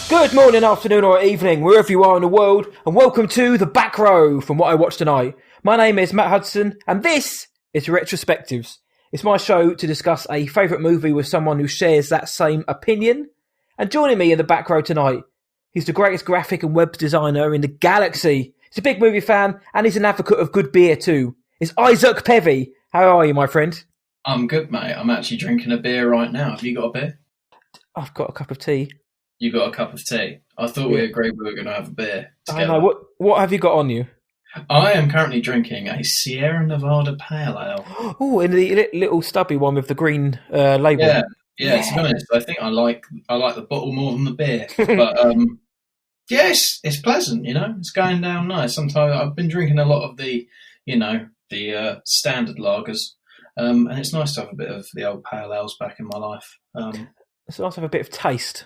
Good morning, afternoon or evening, wherever you are in the world, and welcome to The Back Row from What I Watched Tonight. My name is Matt Hudson, and this is Retrospectives. It's my show to discuss a favourite movie with someone who shares that same opinion. And joining me in The Back Row tonight, he's the greatest graphic and web designer in the galaxy. He's a big movie fan, and he's an advocate of good beer too. It's Isaac Pevy. How are you, my friend? I'm good, mate. I'm actually drinking a beer right now. Have you got a beer? I've got a cup of tea. You got a cup of tea? I thought we agreed we were going to have a beer together. I know. What have you got on you? I am currently drinking a Sierra Nevada Pale Ale. Oh, in the little stubby one with the green label. Yeah. To be honest, I think I like the bottle more than the beer. But yes, it's pleasant. You know, it's going down nice. Sometimes I've been drinking a lot of the standard lagers, and it's nice to have a bit of the old pale ales back in my life. It's nice to have a bit of taste.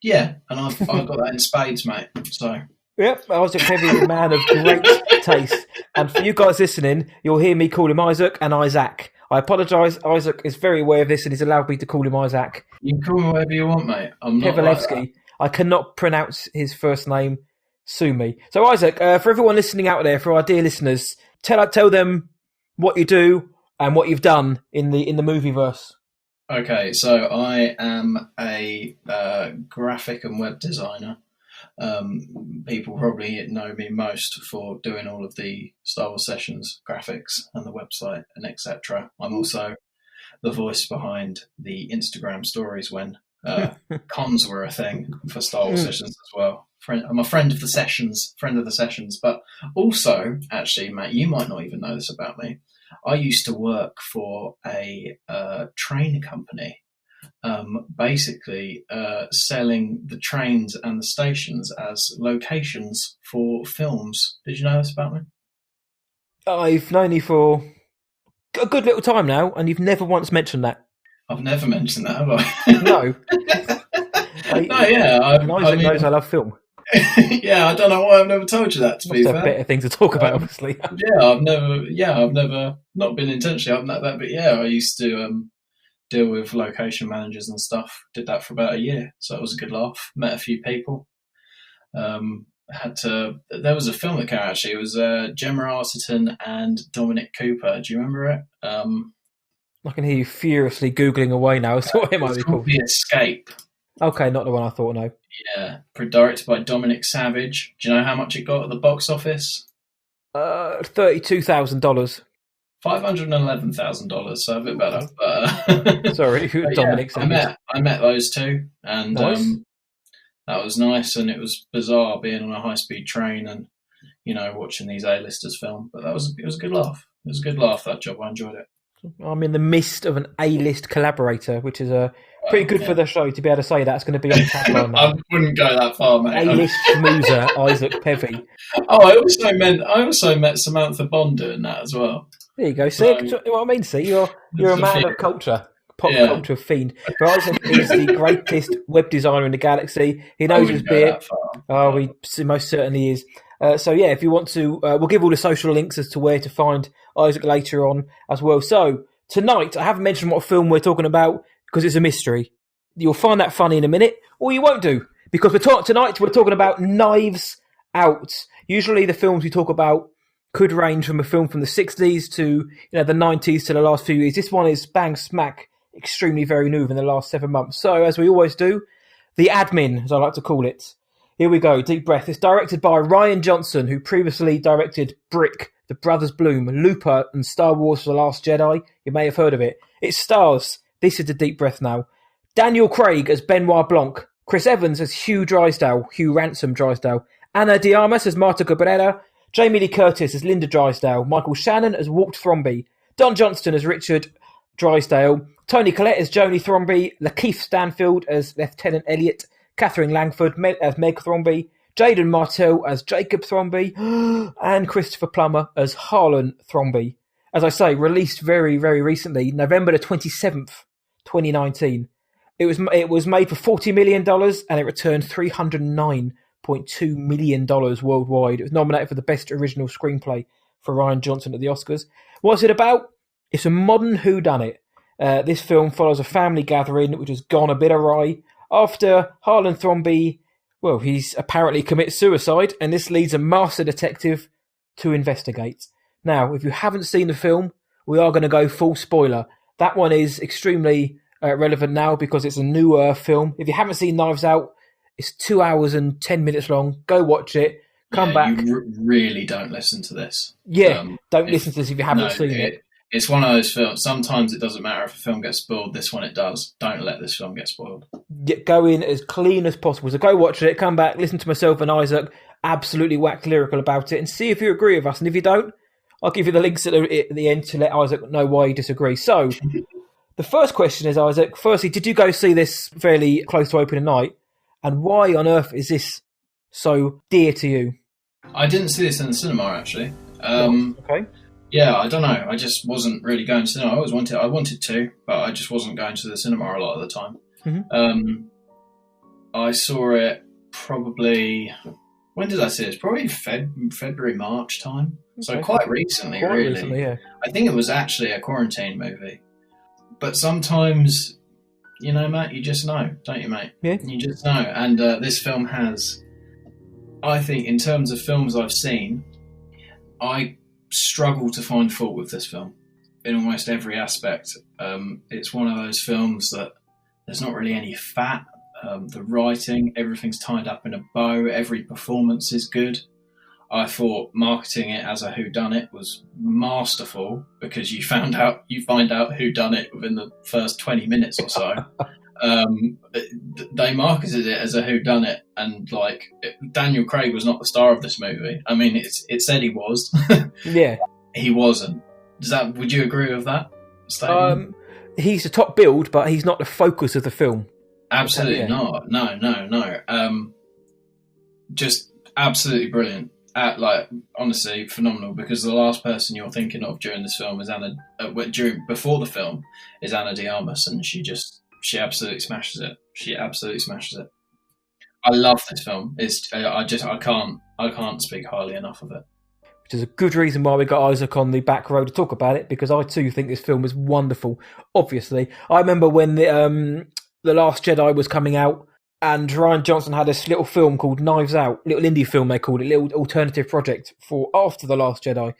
Yeah, and I've got that in spades, mate. So. Yep, Isaac Pevy is a man of great taste. And for you guys listening, you'll hear me call him Isaac and Isaac. I apologise, Isaac is very aware of this and he's allowed me to call him Isaac. You can call me whatever you want, mate. I'm not Pevalevsky. Like I cannot pronounce his first name. Sue me. So Isaac, for everyone listening out there, for our dear listeners, tell them what you do and what you've done in the movieverse. Okay, so I am a graphic and web designer. People probably know me most for doing all of the Star Wars Sessions graphics and the website and etc. I'm also the voice behind the Instagram stories when cons were a thing for Star Wars Sessions as well. I'm a friend of the sessions. But also, actually, Matt, you might not even know this about me. I used to work for a train company, basically selling the trains and the stations as locations for films. Did you know this about me? I've known you for a good little time now, and you've never once mentioned that. I've never mentioned that, have I? No. Isaac knows I love film. Yeah, I don't know why I've never told you that. To be fair, better things to talk about, obviously. I've never not been intentionally. I've not that, but yeah, I used to deal with location managers and stuff. Did that for about a year, so it was a good laugh. Met a few people. There was a film that came out, actually. It was Gemma Arterton and Dominic Cooper. Do you remember it? I can hear you furiously Googling away now. So what it might be called? The Escape. Okay, not the one I thought, no. Yeah, directed by Dominic Savage. Do you know how much it got at the box office? $32,000. $511,000, so a bit better. But, sorry, Dominic Savage. I met those two, and nice. That was nice, and it was bizarre being on a high-speed train and, watching these A-listers film. But it was a good laugh. It was a good laugh, that job. I enjoyed it. I'm in the midst of an A-list collaborator, which is pretty good for the show to be able to say that's going to be on the tagline now. I wouldn't go that far, mate. A-list schmoozer, Isaac Pevy. Oh, I also met Samantha Bond doing that as well. There you go. See what I mean? See, you're a man of culture, pop culture fiend. But Isaac is the greatest web designer in the galaxy. He knows his beer. Oh, he most certainly is. So yeah, if you want to, we'll give all the social links as to where to find Isaac later on as well. So tonight, I haven't mentioned what film we're talking about because it's a mystery. You'll find that funny in a minute, or you won't do, because tonight we're talking about Knives Out. Usually the films we talk about could range from a film from the 60s to the 90s to the last few years. This one is bang smack, extremely very new in the last 7 months. So as we always do, the admin, as I like to call it. Here we go, deep breath. It's directed by Rian Johnson, who previously directed Brick, The Brothers Bloom, Looper, and Star Wars The Last Jedi. You may have heard of it. It stars, this is the deep breath now, Daniel Craig as Benoit Blanc, Chris Evans as Hugh Ransom Drysdale, Ana de Armas as Marta Cabrera, Jamie Lee Curtis as Linda Drysdale, Michael Shannon as Walt Thromby, Don Johnston as Richard Drysdale, Toni Collette as Joni Thromby, Lakeith Stanfield as Lieutenant Elliot, Catherine Langford as Meg Thromby, Jaden Martell as Jacob Thromby, and Christopher Plummer as Harlan Thromby. As I say, released very, very recently, November the 27th, 2019. It was made for $40 million and it returned $309.2 million worldwide. It was nominated for the Best Original Screenplay for Rian Johnson at the Oscars. What's it about? It's a modern whodunit. This film follows a family gathering which has gone a bit awry after Harlan Thromby Well, he's apparently commits suicide, and this leads a master detective to investigate. Now, if you haven't seen the film, we are going to go full spoiler. That one is extremely relevant now because it's a newer film. If you haven't seen Knives Out, it's 2 hours and 10 minutes long. Go watch it. Come back. You really don't listen to this. Yeah, don't listen to this if you haven't seen it. It's one of those films. Sometimes it doesn't matter if a film gets spoiled. This one it does. Don't let this film get spoiled. Go in as clean as possible. So go watch it, come back, listen to myself and Isaac absolutely wax lyrical about it and see if you agree with us. And if you don't, I'll give you the links at the end to let Isaac know why you disagree. So the first question is, Isaac, firstly, did you go see this fairly close to opening night? And why on earth is this so dear to you? I didn't see this in the cinema, actually. Okay. Yeah, I don't know. I just wasn't really going to cinema. I wanted to, but I just wasn't going to the cinema a lot of the time. Mm-hmm. I saw it probably... When did I see it? It's probably February, March time. So quite recently, really. Recently, yeah. I think it was actually a quarantine movie. But sometimes, you know, Matt, you just know, don't you, mate? Yeah. You just know. And this film has... I think in terms of films I've seen, I struggle to find fault with this film in almost every aspect. It's one of those films that there's not really any fat. The writing, everything's tied up in a bow. Every performance is good. I thought marketing it as a whodunit was masterful because you find out whodunit within the first 20 minutes or so. They marketed it as a whodunit, and like Daniel Craig was not the star of this movie. I mean, it said he was. Yeah, he wasn't. Would you agree with that statement? He's the top build, but he's not the focus of the film. Absolutely not. No. Just absolutely brilliant. Honestly, phenomenal. Because the last person you're thinking of during this film is before the film is Ana de Armas, and she absolutely smashes it. I love this film. I can't speak highly enough of it. Which is a good reason why we got Isaac on the back row to talk about it, because I too think this film is wonderful. Obviously, I remember when the Last Jedi was coming out, and Rian Johnson had this little film called Knives Out, little indie film they called it, little alternative project for after The Last Jedi.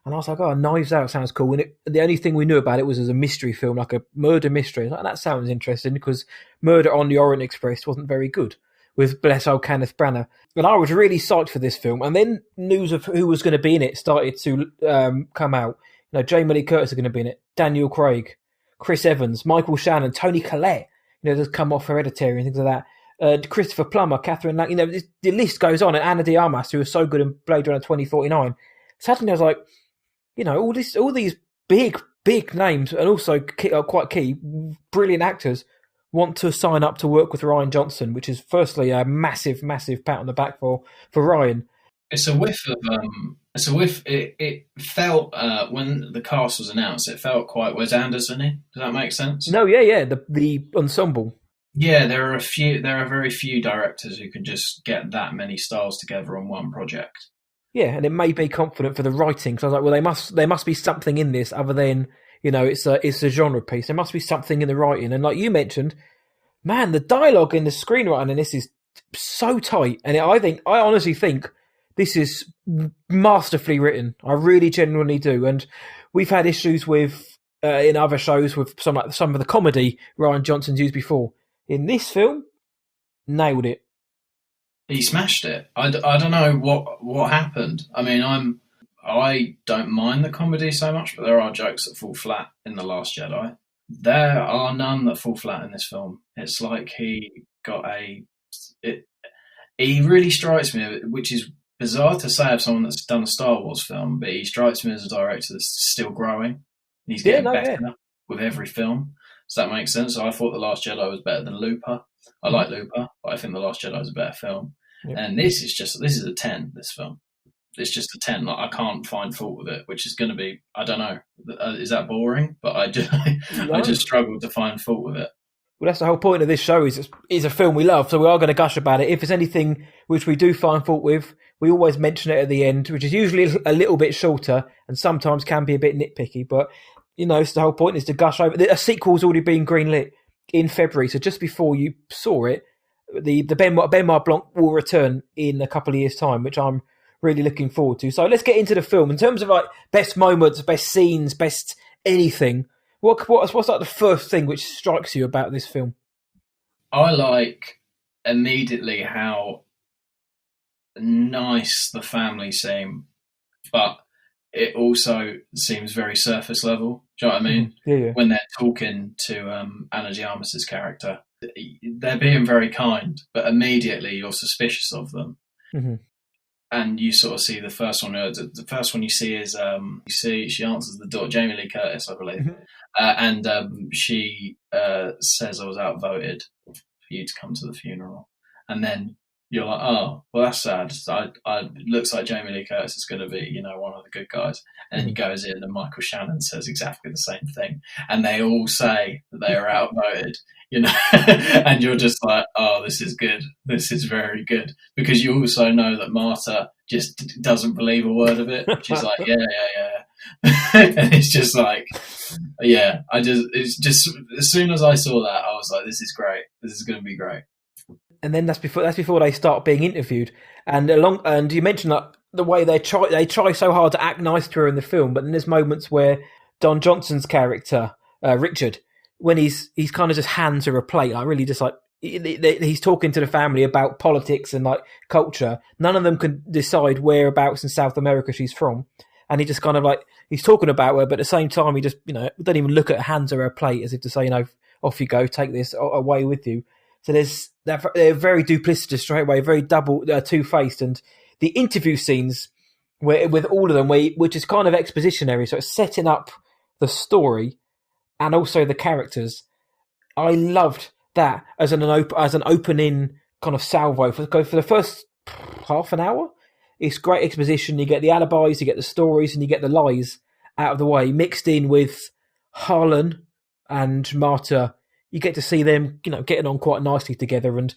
And I was like, oh, Knives Out sounds cool. And the only thing we knew about it was as a mystery film, like a murder mystery. Like, that sounds interesting, because Murder on the Orient Express wasn't very good with bless old Kenneth Branagh. And I was really psyched for this film. And then news of who was going to be in it started to come out. You know, Jamie Lee Curtis is going to be in it, Daniel Craig, Chris Evans, Michael Shannon, Toni Collette. You know, there's come off Hereditary and things like that. Christopher Plummer, Catherine Lang. You know, the list goes on. And Ana de Armas, who was so good in Blade Runner 2049. Suddenly I was like, you know, all these big names, and also quite key, brilliant actors, want to sign up to work with Rian Johnson, which is firstly a massive pat on the back for Rian. It's a whiff of It felt when the cast was announced, it felt quite Wes Anderson-y. Does that make sense? No, yeah. The ensemble. Yeah, there are very few directors who can just get that many stars together on one project. Yeah, and it made me confident for the writing, because I was like, well, there must be something in this other than, you know, it's a genre piece. There must be something in the writing, and like you mentioned, man, the dialogue and the screenwriting in this is so tight, and I honestly think this is masterfully written. I really genuinely do, and we've had issues with in other shows with some of the comedy Rian Johnson's used before. In this film, nailed it. He smashed it. I don't know what happened. I mean, I don't mind the comedy so much, but there are jokes that fall flat in The Last Jedi. There are none that fall flat in this film. It's like he really strikes me, which is bizarre to say of someone that's done a Star Wars film, but he strikes me as a director that's still growing. He's getting better with every film. Does that make sense? So I thought The Last Jedi was better than Looper. I like Looper, but I think The Last Jedi is a better film. Yep. And this is a 10, this film. It's just a 10. Like, I can't find fault with it, which is going to be, I don't know, is that boring? But I just struggle to find fault with it. Well, that's the whole point of this show, is a film we love, so we are going to gush about it. If there's anything which we do find fault with, we always mention it at the end, which is usually a little bit shorter and sometimes can be a bit nitpicky. But, you know, it's the whole point is to gush over. A sequel's already been greenlit in February, so just before you saw it, the Benoit Blanc will return in a couple of years' time, which I'm really looking forward to. So let's get into the film in terms of like best moments, best scenes, best anything. What's like the first thing which strikes you about this film? I like immediately how nice the family seem, but it also seems very surface level. Do you know what I mean? Yeah. When they're talking to Ana de Armas's character, they're being very kind, but immediately you're suspicious of them. Mm-hmm. And you sort of see the first one. The first one you see is she answers the door. Jamie Lee Curtis, I believe, and she says, "I was outvoted for you to come to the funeral," and then you're like, "Oh, well, that's sad. It looks like Jamie Lee Curtis is going to be, one of the good guys." And he goes in, and Michael Shannon says exactly the same thing, and they all say that they are outvoted. And you're just like, oh, this is good. This is very good. Because you also know that Marta just doesn't believe a word of it. She's like, yeah. And it's just like, yeah, it's just, as soon as I saw that, I was like, this is great. This is going to be great. And then that's before they start being interviewed. And you mentioned that the way they try so hard to act nice to her in the film, but then there's moments where Don Johnson's character, Richard, when he's kind of just hands her a plate, like really just like he's talking to the family about politics and like culture. None of them can decide whereabouts in South America she's from, and he just kind of like he's talking about her, but at the same time he just don't even look at her, hands her a plate as if to say, off you go, take this away with you. So they're very duplicitous straight away, very two-faced, and the interview scenes with all of them, which is kind of expositionary, so it's setting up the story and also the characters. I loved that as an opening kind of salvo for the first half an hour. It's great exposition. You get the alibis, you get the stories, and you get the lies out of the way, mixed in with Harlan and Marta. You get to see them, getting on quite nicely together, and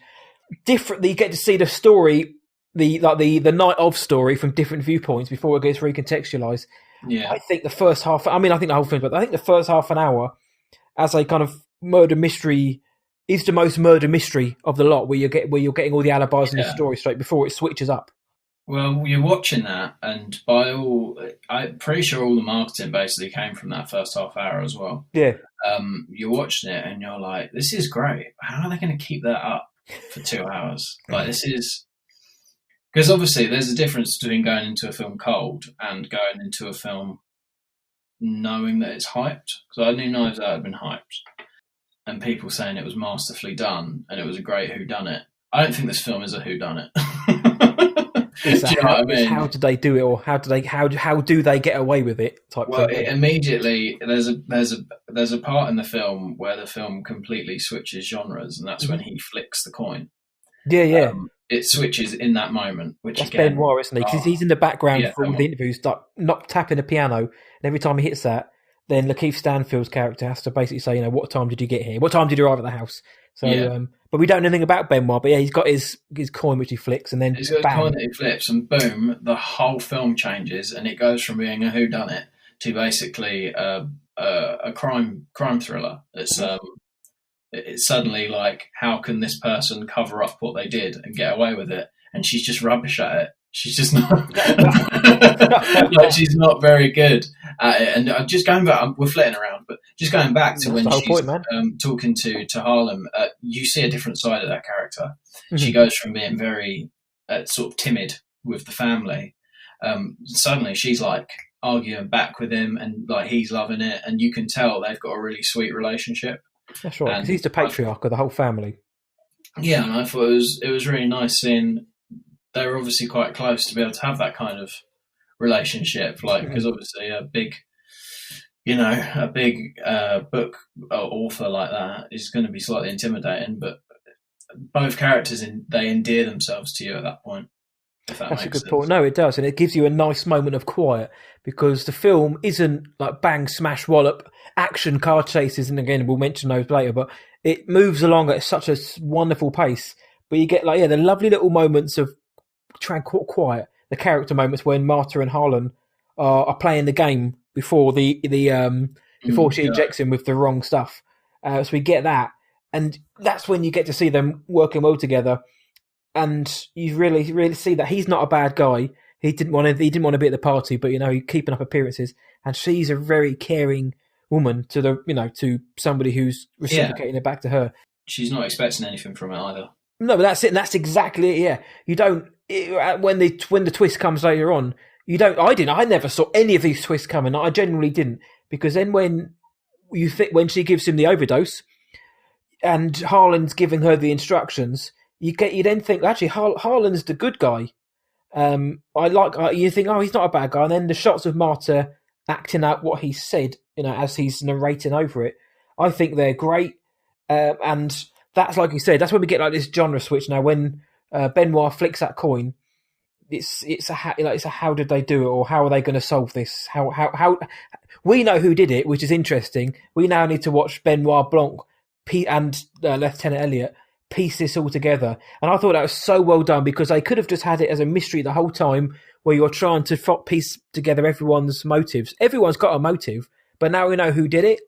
differently. You get to see the story, the night of story from different viewpoints before it gets recontextualized. Yeah, I think the first half. I think the whole film, but I think the first half an hour, as a kind of murder mystery, is the most murder mystery of the lot. Where you're getting all the alibis and the story straight before it switches up. Well, you're watching that, and I'm pretty sure all the marketing basically came from that first half hour as well. Yeah. You're watching it, and you're like, "This is great. How are they going to keep that up for 2 hours? Like, this is." Because obviously there's a difference between going into a film cold and going into a film knowing that it's hyped. Because I knew Knives Out had been hyped. And people saying it was masterfully done and it was a great whodunit. I don't think this film is a whodunit. Do you know what I mean? How did they do it, or how do they get away with it? Immediately there's a part in the film where the film completely switches genres, and that's when he flicks the coin. Yeah. It switches in that moment, which that's again, Benoit, isn't he? Because he's in the background for all the interviews, not tapping the piano, and every time he hits that, then Lakeith Stanfield's character has to basically say, what time did you get here? What time did you arrive at the house? So, but we don't know anything about Benoit. But yeah, he's got his coin which he flicks, and then he's got a coin that he flips, and boom, the whole film changes, and it goes from being a whodunit to basically a crime thriller. It's suddenly like, how can this person cover up what they did and get away with it? And she's just rubbish at it. She's just not she's not very good at it. And just going back, we're flitting around, but just going back to when she's talking to Harlem, you see a different side of that character. Mm-hmm. She goes from being very sort of timid with the family. Suddenly she's like arguing back with him, and like he's loving it, and you can tell they've got a really sweet relationship. That's right, because he's the patriarch of the whole family. Yeah, and I thought it was really nice seeing they were obviously quite close to be able to have that kind of relationship, because obviously a big book author like that is going to be slightly intimidating, but both characters they endear themselves to you at that point. That's a good point. No, it does, and it gives you a nice moment of quiet, because the film isn't like bang, smash, wallop, action, car chases, and again we'll mention those later, but it moves along at such a wonderful pace. But you get the lovely little moments of quiet, the character moments when Marta and Harlan are playing the game before before she injects him with the wrong stuff. So we get that, and that's when you get to see them working well together, and you really see that he's not a bad guy. He didn't want to be at the party, but keeping up appearances, and she's a very caring woman to somebody who's reciprocating it back to her. She's not expecting anything from it either. No, but that's it. And that's exactly it. Yeah, you don't when the twist comes later on. You don't. I never saw any of these twists coming. I genuinely didn't, because then when she gives him the overdose, and Harlan's giving her the instructions, you then think actually Harlan's the good guy. You think, oh, he's not a bad guy, and then the shots of Marta acting out what he said, as he's narrating over it, I think they're great. And that's, like you said, that's when we get like this genre switch now. When Benoit flicks that coin, it's a how did they do it, or how are they going to solve this? How we know who did it, which is interesting. We now need to watch Benoit Blanc and Lieutenant Elliot piece this all together, and I thought that was so well done, because they could have just had it as a mystery the whole time, where you're trying to piece together everyone's motives. Everyone's got a motive, but now we know who did it.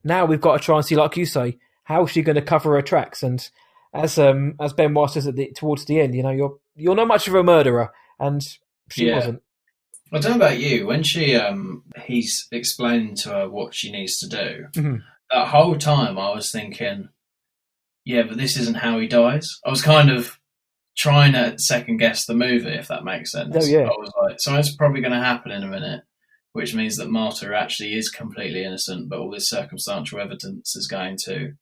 Now we've got to try and see, like you say, how is she going to cover her tracks? And as Benoit says towards the end, you're not much of a murderer, and she wasn't. I don't know about you. When he's explaining to her what she needs to do, mm-hmm. that whole time I was thinking, yeah, but this isn't how he dies. I was kind of trying to second guess the movie, if that makes sense. Oh, yeah. I was like, so it's probably going to happen in a minute, which means that Marta actually is completely innocent, but all this circumstantial evidence is going to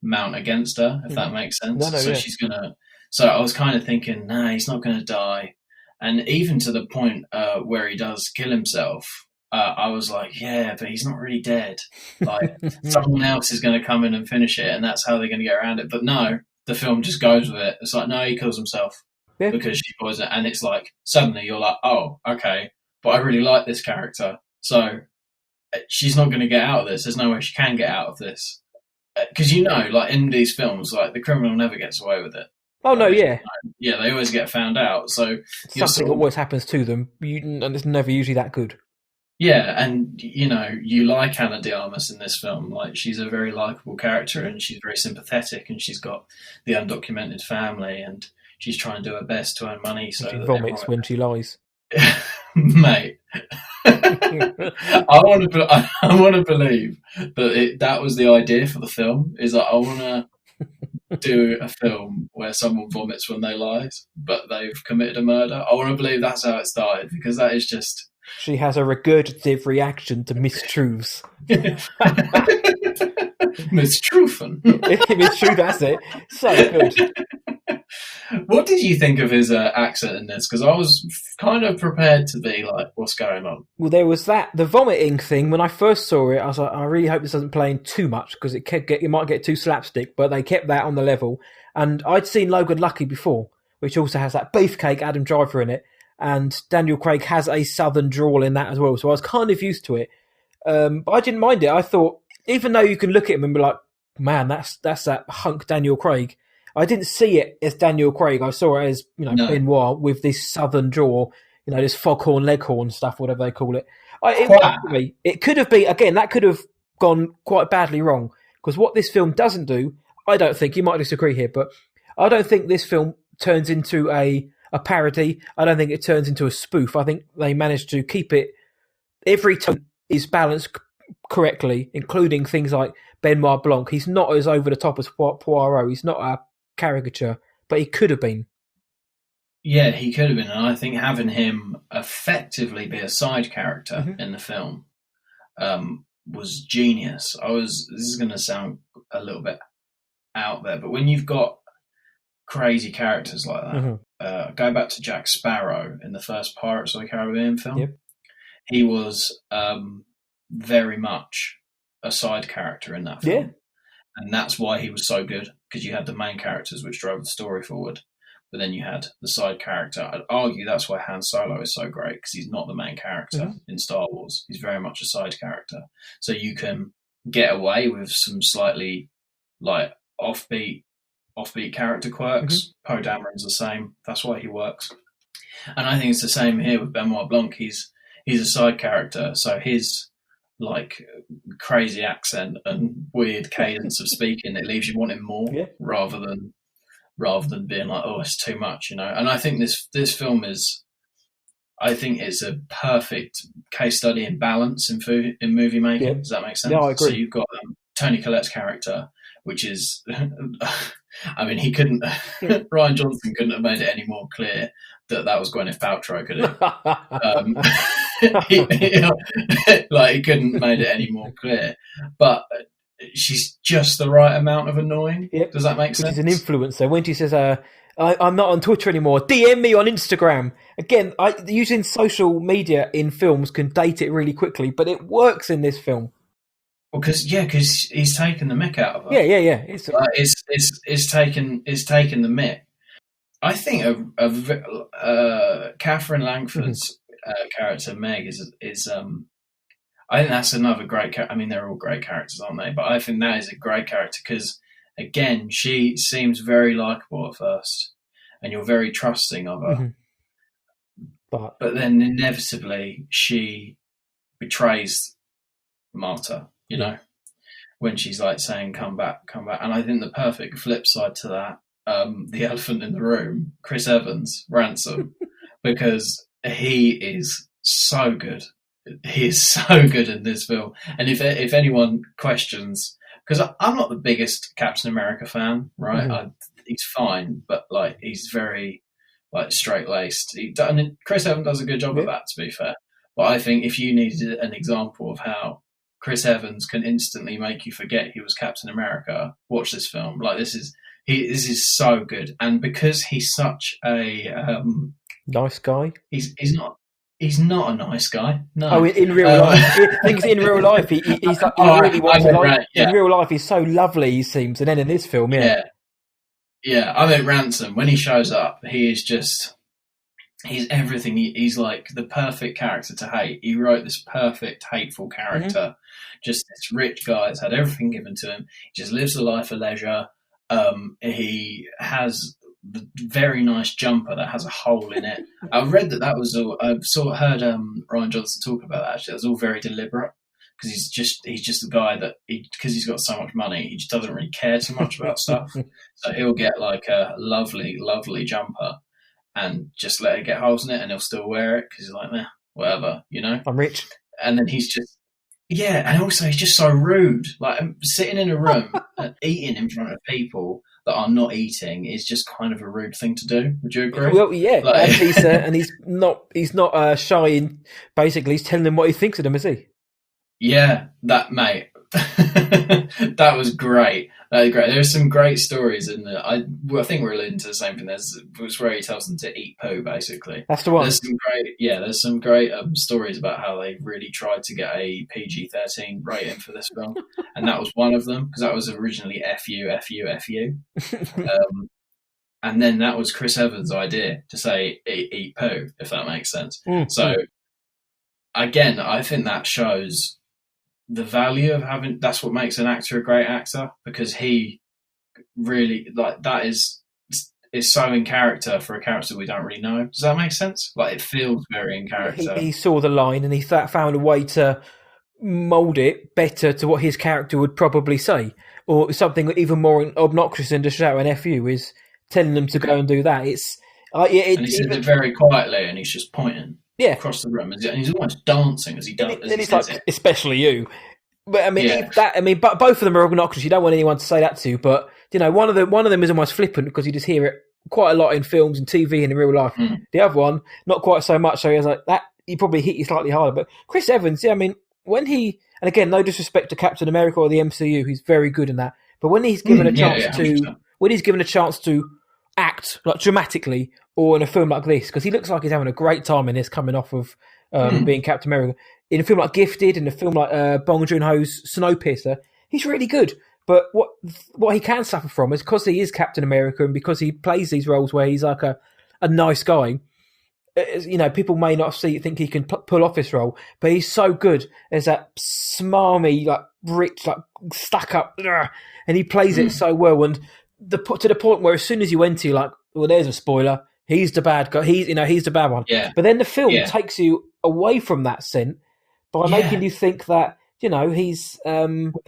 mount against her, if that makes sense. She's going to... So I was kind of thinking, nah, he's not going to die. And even to the point where he does kill himself, I was like, yeah, but he's not really dead. Like, someone else is going to come in and finish it, and that's how they're going to get around it. But no, the film just goes with it. It's like, no, he kills himself because she poisoned it. And it's like, suddenly you're like, oh, okay, but I really like this character. So she's not going to get out of this. There's no way she can get out of this. Because, like in these films, like the criminal never gets away with it. Oh, no, yeah. Yeah, they always get found out. So something always happens to them, and it's never usually that good. Yeah, and, you like Ana de Armas in this film. Like, she's a very likeable character, and she's very sympathetic, and she's got the undocumented family, and she's trying to do her best to earn money. So she vomits when she lies. Mate, I want to believe that that was the idea for the film, is that I want to do a film where someone vomits when they lie, but they've committed a murder. I want to believe that's how it started, because that is just... She has a regurgitative reaction to mistruths. Mistruthing. Mistruth, that's it. So good. What did you think of his accent in this? Because I was kind of prepared to be like, what's going on? Well, there was the vomiting thing. When I first saw it, I was like, I really hope this doesn't play in too much, because it might get too slapstick, but they kept that on the level. And I'd seen Logan Lucky before, which also has that beefcake Adam Driver in it. And Daniel Craig has a southern drawl in that as well, so I was kind of used to it. But I didn't mind it. I thought, even though you can look at him and be like, man, that's that hunk Daniel Craig, I didn't see it as Daniel Craig. I saw it as Benoit with this southern drawl, this foghorn leghorn stuff, whatever they call it. It could have been, again, that could have gone quite badly wrong, because what this film doesn't do, I don't think, you might disagree here, but I don't think this film turns into a parody. I don't think it turns into a spoof. I think they managed to keep it... Every tone is balanced correctly, including things like Benoit Blanc. He's not as over the top as Poirot. He's not a caricature, but he could have been. Yeah, he could have been. And I think having him effectively be a side character in the film was genius. This is going to sound a little bit out there, but when you've got crazy characters like that, go back to Jack Sparrow in the first Pirates of the Caribbean film. Yep. He was very much a side character in that film. Yeah. And that's why he was so good, because you had the main characters which drove the story forward, but then you had the side character. I'd argue that's why Han Solo is so great, because he's not the main character in Star Wars. He's very much a side character. So you can get away with some slightly like offbeat character quirks. Poe Dameron's the same. That's why he works. And I think it's the same here with Benoit Blanc. He's a side character, so his like crazy accent and weird cadence of speaking. It leaves you wanting more, rather than being like, oh, it's too much, And I think this film is, I think it's a perfect case study in balance in movie making. Yeah. Does that make sense? Yeah, I agree. So you've got Tony Collette's character, which is, I mean, he couldn't, Rian Johnson couldn't have made it any more clear that was Gwyneth Paltrow, could he? He couldn't have made it any more clear. But she's just the right amount of annoying. Yep. Does that make sense? She's an influencer. When she says, I'm not on Twitter anymore, DM me on Instagram. Again, using social media in films can date it really quickly, but it works in this film. Well, because he's taken the mick out of her. Yeah. It's taken the mick. I think Catherine Langford's character Meg is I think that's another great character. I mean, they're all great characters, aren't they? But I think that is a great character because, again, she seems very likable at first, and you're very trusting of her. But then inevitably she betrays Marta, when she's like saying, come back. And I think the perfect flip side to that, the elephant in the room, Chris Evans, Ransom, because he is so good. He is so good in this film. And if anyone questions, because I'm not the biggest Captain America fan, right? He's fine, but he's very straight-laced. Chris Evans does a good job of that, to be fair. But I think if you needed an example of how Chris Evans can instantly make you forget he was Captain America, watch this film. This is so good. And because he's such a nice guy, he's not. He's not a nice guy. No. Oh, in real life, I think in real life he's like, he really wants to like. In real life, he's so lovely. He seems, and then in this film, yeah. I mean, Ransom, when he shows up, he's everything. He's like the perfect character to hate. He wrote this perfect hateful character, just this rich guy that's had everything given to him. He just lives a life of leisure. He has the very nice jumper that has a hole in it. I read that was all. I've heard Rian Johnson talk about that. Actually, it was all very deliberate because he's just the guy that because he's got so much money, he just doesn't really care too much about stuff. So he'll get like a lovely, lovely jumper and just let it get holes in it, and he'll still wear it because he's like, whatever, I'm rich. And then he's just. Yeah, and also he's just so rude. Like sitting in a room and eating in front of people that are not eating is just kind of a rude thing to do. Would you agree? Well, yeah, and he's not shy in. Basically, he's telling them what he thinks of them, is he? Yeah, that mate. That was great. There's some great stories in there. I think we're alluding to the same thing. There's where he tells them to eat poo, basically. That's the one. There's some great stories about how they really tried to get a PG-13 rating for this film, and that was one of them because that was originally FU. And then that was Chris Evans' idea to say eat poo, if that makes sense. So again, I think that shows the value of having. That's what makes an actor a great actor, because he really that is so in character for a character we don't really know. Does that make sense? It feels very in character. He saw the line and he found a way to mould it better to what his character would probably say, or something even more obnoxious than just shouting "F you" is telling them to go and do that. And he says it very quietly, and he's just pointing. Yeah, across the room, and he's almost dancing as he does. And it's like, especially you. But I mean, but both of them are obnoxious. You don't want anyone to say that to. But one of them is almost flippant because you just hear it quite a lot in films and TV and in real life. The other one, not quite so much. So he was like that. He probably hit you slightly harder. But Chris Evans, I mean, when he, and again, no disrespect to Captain America or the MCU, he's very good in that. But when he's given a chance to act dramatically, or in a film like this, because he looks like he's having a great time in this, coming off of being Captain America. In a film like Gifted, in a film like Bong Joon-ho's Snowpiercer, he's really good. But what he can suffer from is because he is Captain America and because he plays these roles where he's like a nice guy. People may not think he can pull off this role, but he's so good as that smarmy, rich, stuck up, and he plays it so well. And to the point where as soon as you enter, well, there's a spoiler. He's the bad guy. He's the bad one. Yeah. But then the film takes you away from that scent by making you think that he's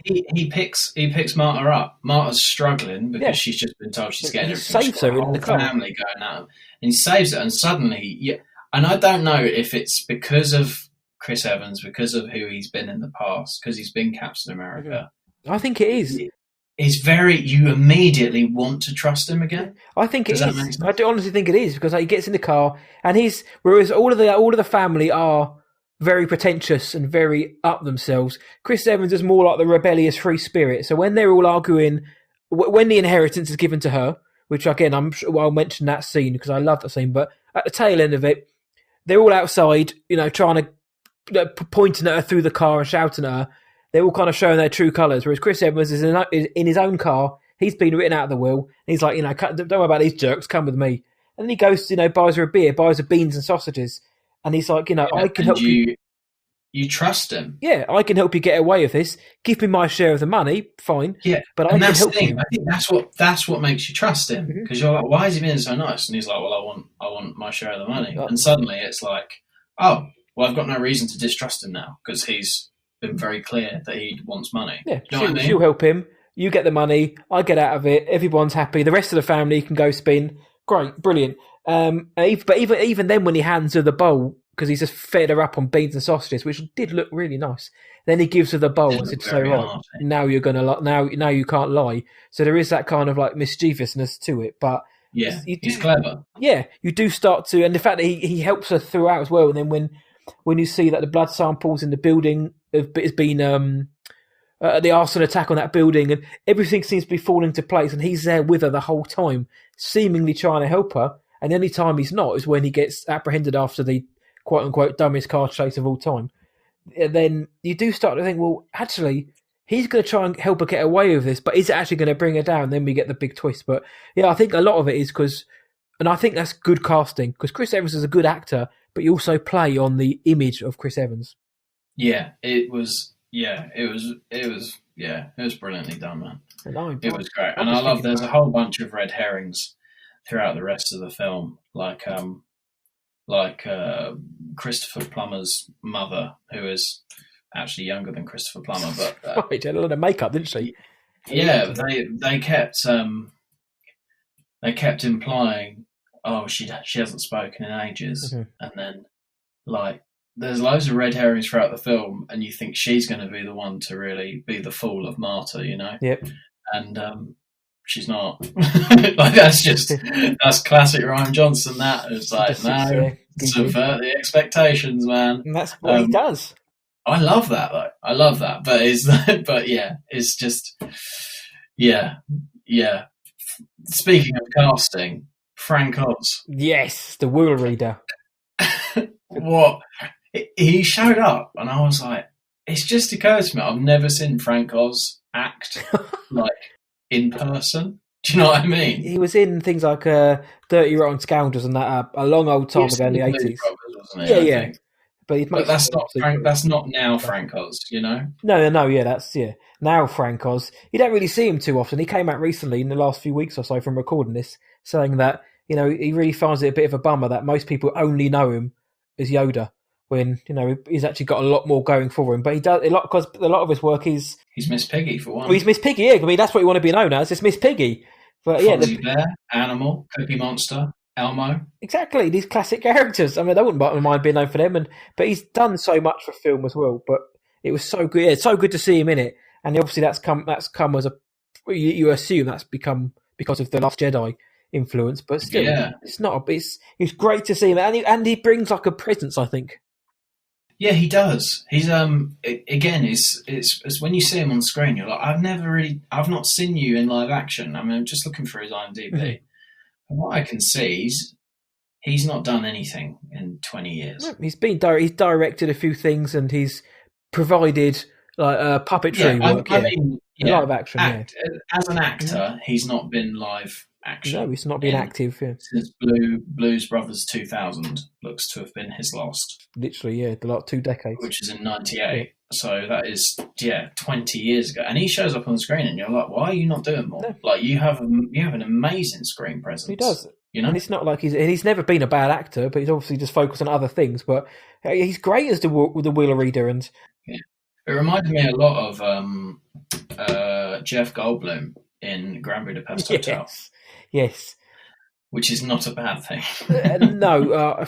he picks Marta up. Marta's struggling because she's just been told she's getting everything. Saves her in the car. Family going at him, and he saves her. And suddenly, and I don't know if it's because of Chris Evans, because of who he's been in the past, because he's been Captain America. I think it is. You immediately want to trust him again. I think it is. I do honestly think it is, because he gets in the car and whereas all of the family are very pretentious and very up themselves, Chris Evans is more like the rebellious free spirit. So when they're all arguing, when the inheritance is given to her, which again I'll mention that scene because I love that scene, but at the tail end of it, they're all outside, trying to pointing at her through the car and shouting at her. They're all kind of showing their true colours, whereas Chris Evans is in his own car. He's been written out of the will. And he's like, don't worry about these jerks, come with me. And then he goes, buys her a beer, buys her beans and sausages. And he's like, I can help you. You trust him. Yeah, I can help you get away with this. Give me my share of the money, fine. Yeah, but I can help you. I think that's what makes you trust him, because you're like, why is he being so nice? And he's like, well, I want my share of the money. And suddenly it's like, oh, well, I've got no reason to distrust him now because he's been very clear that he wants money. Yeah, she'll help him. You get the money. I get out of it. Everyone's happy. The rest of the family can go spin. Great, brilliant. But even then, when he hands her the bowl, because he's just fed her up on beans and sausages, which did look really nice. Then he gives her the bowl and said, "So right, now you're gonna now you can't lie." So there is that kind of like mischievousness to it, but he's clever. Yeah, you do start to, and the fact that he helps her throughout as well. And then when you see that the blood samples in the building has been the arson attack on that building, and everything seems to be falling into place, and he's there with her the whole time, seemingly trying to help her. And any time he's not is when he gets apprehended after the quote-unquote dumbest car chase of all time. And then you do start to think, well, actually, he's going to try and help her get away with this, but is it actually going to bring her down? Then we get the big twist. But yeah, I think a lot of it is because, and I think that's good casting, because Chris Evans is a good actor, but you also play on the image of Chris Evans. Yeah, it was brilliantly done, man. It was great. And I love, there's a whole bunch of red herrings throughout the rest of the film, like Christopher Plummer's mother, who is actually younger than Christopher Plummer, but she had a lot of makeup, didn't she? Yeah, they kept implying, oh, she hasn't spoken in ages, and then like there's loads of red herrings throughout the film, and you think she's going to be the one to really be the fool of Marta, Yep. And she's not. Like that's classic Rian Johnson. That is like subvert the expectations, man. And that's what he does. I love that though. I love that, but it's just Speaking of casting, Frank Oz. Yes, the wheel reader. What? He showed up, and I was like, it's just occurred to me, I've never seen Frank Oz act like in person. Do you know what I mean? He was in things like Dirty Rotten Scoundrels and that a long old time ago in the 80s. Yeah. But that's not Frank. That's not now Frank Oz, No. Yeah, that's now Frank Oz. You don't really see him too often. He came out recently in the last few weeks or so from recording this, saying that he really finds it a bit of a bummer that most people only know him as Yoda, when he's actually got a lot more going for him. But he does a lot, because a lot of his work is he's Miss Piggy for one. Well, he's Miss Piggy. Yeah, I mean that's what you want to be known as. It's Miss Piggy. But Fozzie Bear, Animal, Cookie Monster, Elmo. Exactly, these classic characters. I mean, I wouldn't mind being known for them. But he's done so much for film as well. But it was so good. Yeah, it's so good to see him in it. And obviously that's come as a you assume that's become because of the Last Jedi influence. But still, it's not. It's great to see him, and he brings like a presence, I think. Yeah, he does. He's again, it's when you see him on screen, you're like, I've not seen you in live action. I mean, I'm just looking for his IMDb. Mm-hmm. And what I can see, he's not done anything in 20 years. No, he's directed a few things, and he's provided like puppetry work. Live action. As an actor, he's not been live action. No, he's not been active since Blues Brothers 2000 looks to have been his last. Literally, the last 2 decades, which is in '98. Yeah. So that is 20 years ago, and he shows up on the screen, and you're like, why are you not doing more? No. Like you have an amazing screen presence. He does. And it's not like he's never been a bad actor, but he's obviously just focused on other things. But he's great as the wheeler reader, and It reminded me a lot of Jeff Goldblum in Grand Budapest Hotel. Yes. Which is not a bad thing. No,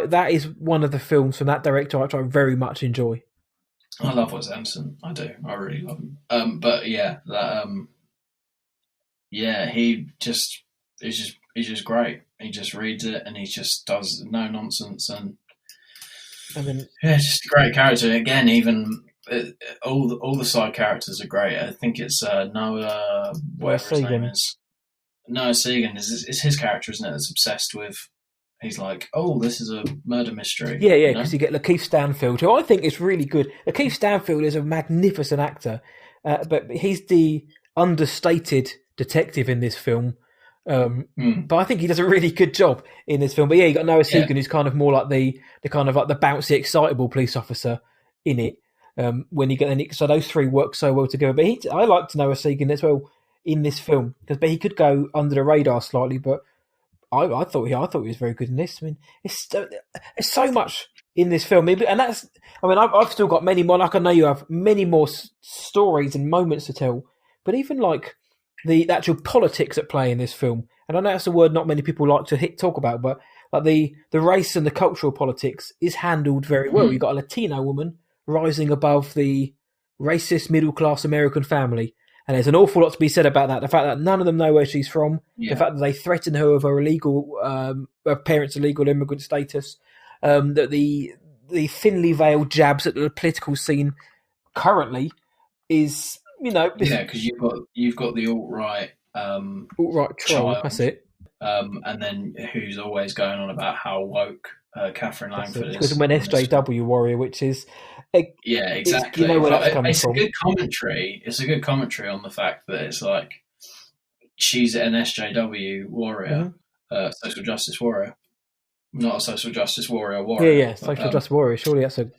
that is one of the films from that director which I very much enjoy. I love Wes Anderson. I do. I really love him. But yeah, that he just he's just great. He just reads it and he just does no nonsense and then just a great character. Again, even all the side characters are great. I think it's Noah, whatever his name is. Noah Segan is his character, isn't it? That's obsessed with. He's like, oh, this is a murder mystery. Yeah, because you get Lakeith Stanfield, who I think is really good. Lakeith Stanfield is a magnificent actor, but he's the understated detective in this film. But I think he does a really good job in this film. But yeah, you got Noah Segan, who's kind of more like the kind of like the bouncy, excitable police officer in it. When you get so those three work so well together. But I liked Noah Segan as well in this film but he could go under the radar slightly. But I thought he was very good in this. I mean, it's so much in this film, and that's. I mean, I've still got many more. Like I know you have many more stories and moments to tell. But even like the actual politics at play in this film, and I know that's a word not many people like to talk about, but like the race and the cultural politics is handled very well. You've got a Latino woman rising above the racist middle class American family. And there's an awful lot to be said about that. The fact that none of them know where she's from, the fact that they threaten her with her her parents' illegal immigrant status, that the thinly veiled jabs at the political scene currently is, because you've got the alt-right troll, that's it, and then who's always going on about how woke Catherine Langford is. Because when SJW warrior, which is. Exactly. Where that's coming it's from. A good commentary. It's a good commentary on the fact that it's like she's an SJW warrior, social justice warrior, not a social justice warrior. Yeah, social justice warrior. Surely that's the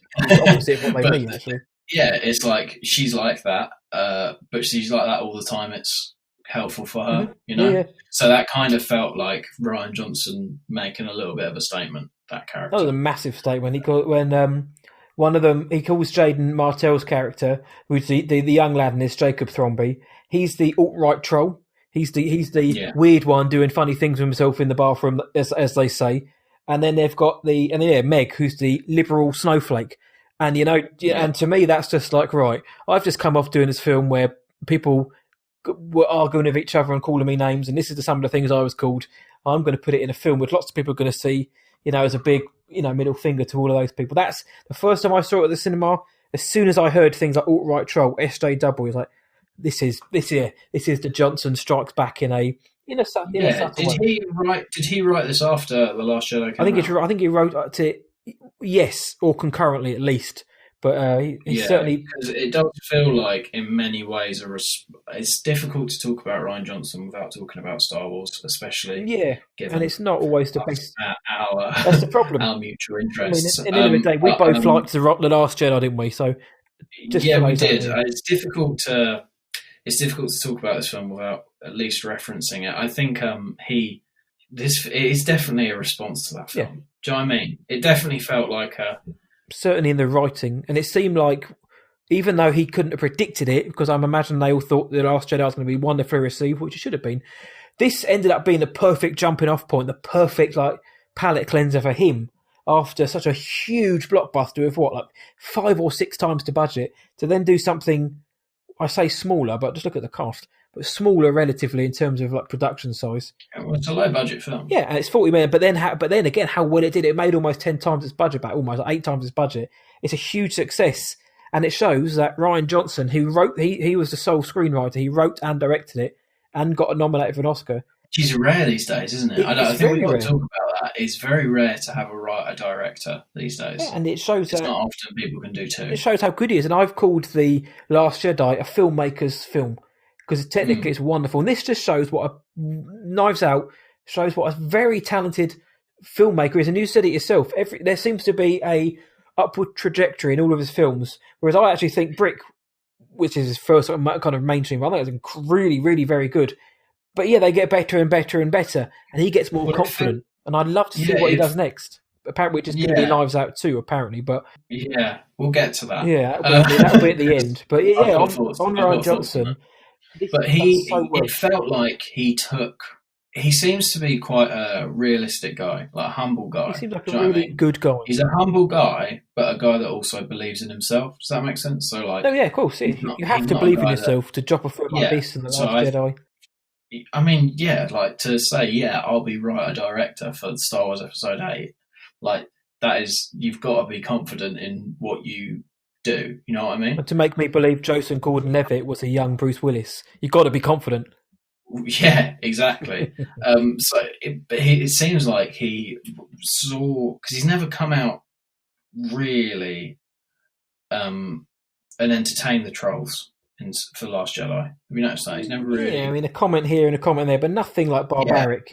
opposite of what they mean, actually. Yeah, it's like she's like that, but she's like that all the time. It's helpful for her, Yeah. So that kind of felt like Rian Johnson making a little bit of a statement. That character. That was a massive statement. One of them, he calls Jaden Martell's character, who's the young lad in this, Jacob Thromby. He's the alt-right troll. He's the weird one doing funny things with himself in the bathroom, as they say. And then they've got Meg, who's the liberal snowflake. And and to me, that's just like, right, I've just come off doing this film where people were arguing with each other and calling me names, and this is some of the things I was called. I'm going to put it in a film which lots of people are going to see, as a big, middle finger to all of those people. That's the first time I saw it at the cinema. As soon as I heard things like alt-right troll, SJW, was like, this is the Johnson strikes back in a subtle way. Did he write this after The Last Jedi came out? I think he wrote it, yes, or concurrently at least. But he certainly, because it does feel like in many ways it's difficult to talk about Rian Johnson without talking about Star Wars, especially. And it's not always the best. That's the problem. Our mutual interests. At the end of the day, we both liked The Last Jedi, didn't we? So we did. It's difficult to talk about this film without at least referencing it. I think it is definitely a response to that film. Yeah. Do you know what I mean? It definitely felt like a. Certainly in the writing, and it seemed like, even though he couldn't have predicted it, because I'm imagining they all thought The Last Jedi was going to be wonderfully received, which it should have been, this ended up being the perfect jumping off point, the perfect palate cleanser for him after such a huge blockbuster with 5 or 6 times the budget, to then do something, I say smaller, but just look at the cast, but smaller relatively in terms of production size. Well, it's a low budget film. Yeah, and it's 40 million. But then again, how well it did! It made almost 10 times its budget back, almost 8 times its budget. It's a huge success, and it shows that Rian Johnson, who wrote, he was the sole screenwriter. He wrote and directed it, and got nominated for an Oscar. Which is rare these days, isn't it? I think we've got to talk about that. It's very rare to have a director these days. Yeah, and it shows it's not often people can do too. It shows how good he is, and I've called The Last Jedi a filmmaker's film, because technically it's wonderful. And this just shows Knives Out shows what a very talented filmmaker is. And you said it yourself. There seems to be a upward trajectory in all of his films, whereas I actually think Brick, which is his first kind of mainstream, I think it's really, really very good. But yeah, they get better and better and better, and he gets more confident. And I'd love to see what he does next. apparently which is going to be Knives Out 2, apparently. But yeah, we'll get to that. Yeah, that'll be at the end. But yeah, on Rian Johnson. But it felt like he seems to be quite a realistic guy, like a humble guy. He seems like a really good guy. He's a humble guy, but a guy that also believes in himself. Does that make sense? So like, yeah, of course. You have to believe in yourself to drop a film like this in The Last Jedi. I mean, yeah, like to say, I'll be writer director for Star Wars Episode 8, like that is, you've got to be confident in what you do. You know what I mean? And to make me believe Joseph Gordon-Levitt was a young Bruce Willis, you've got to be confident. Yeah, exactly. So it seems like he saw, because he's never come out really and entertained the trolls for Last Jedi. Have you noticed that? He's never really... Yeah, I mean, a comment here and a comment there, but nothing like barbaric,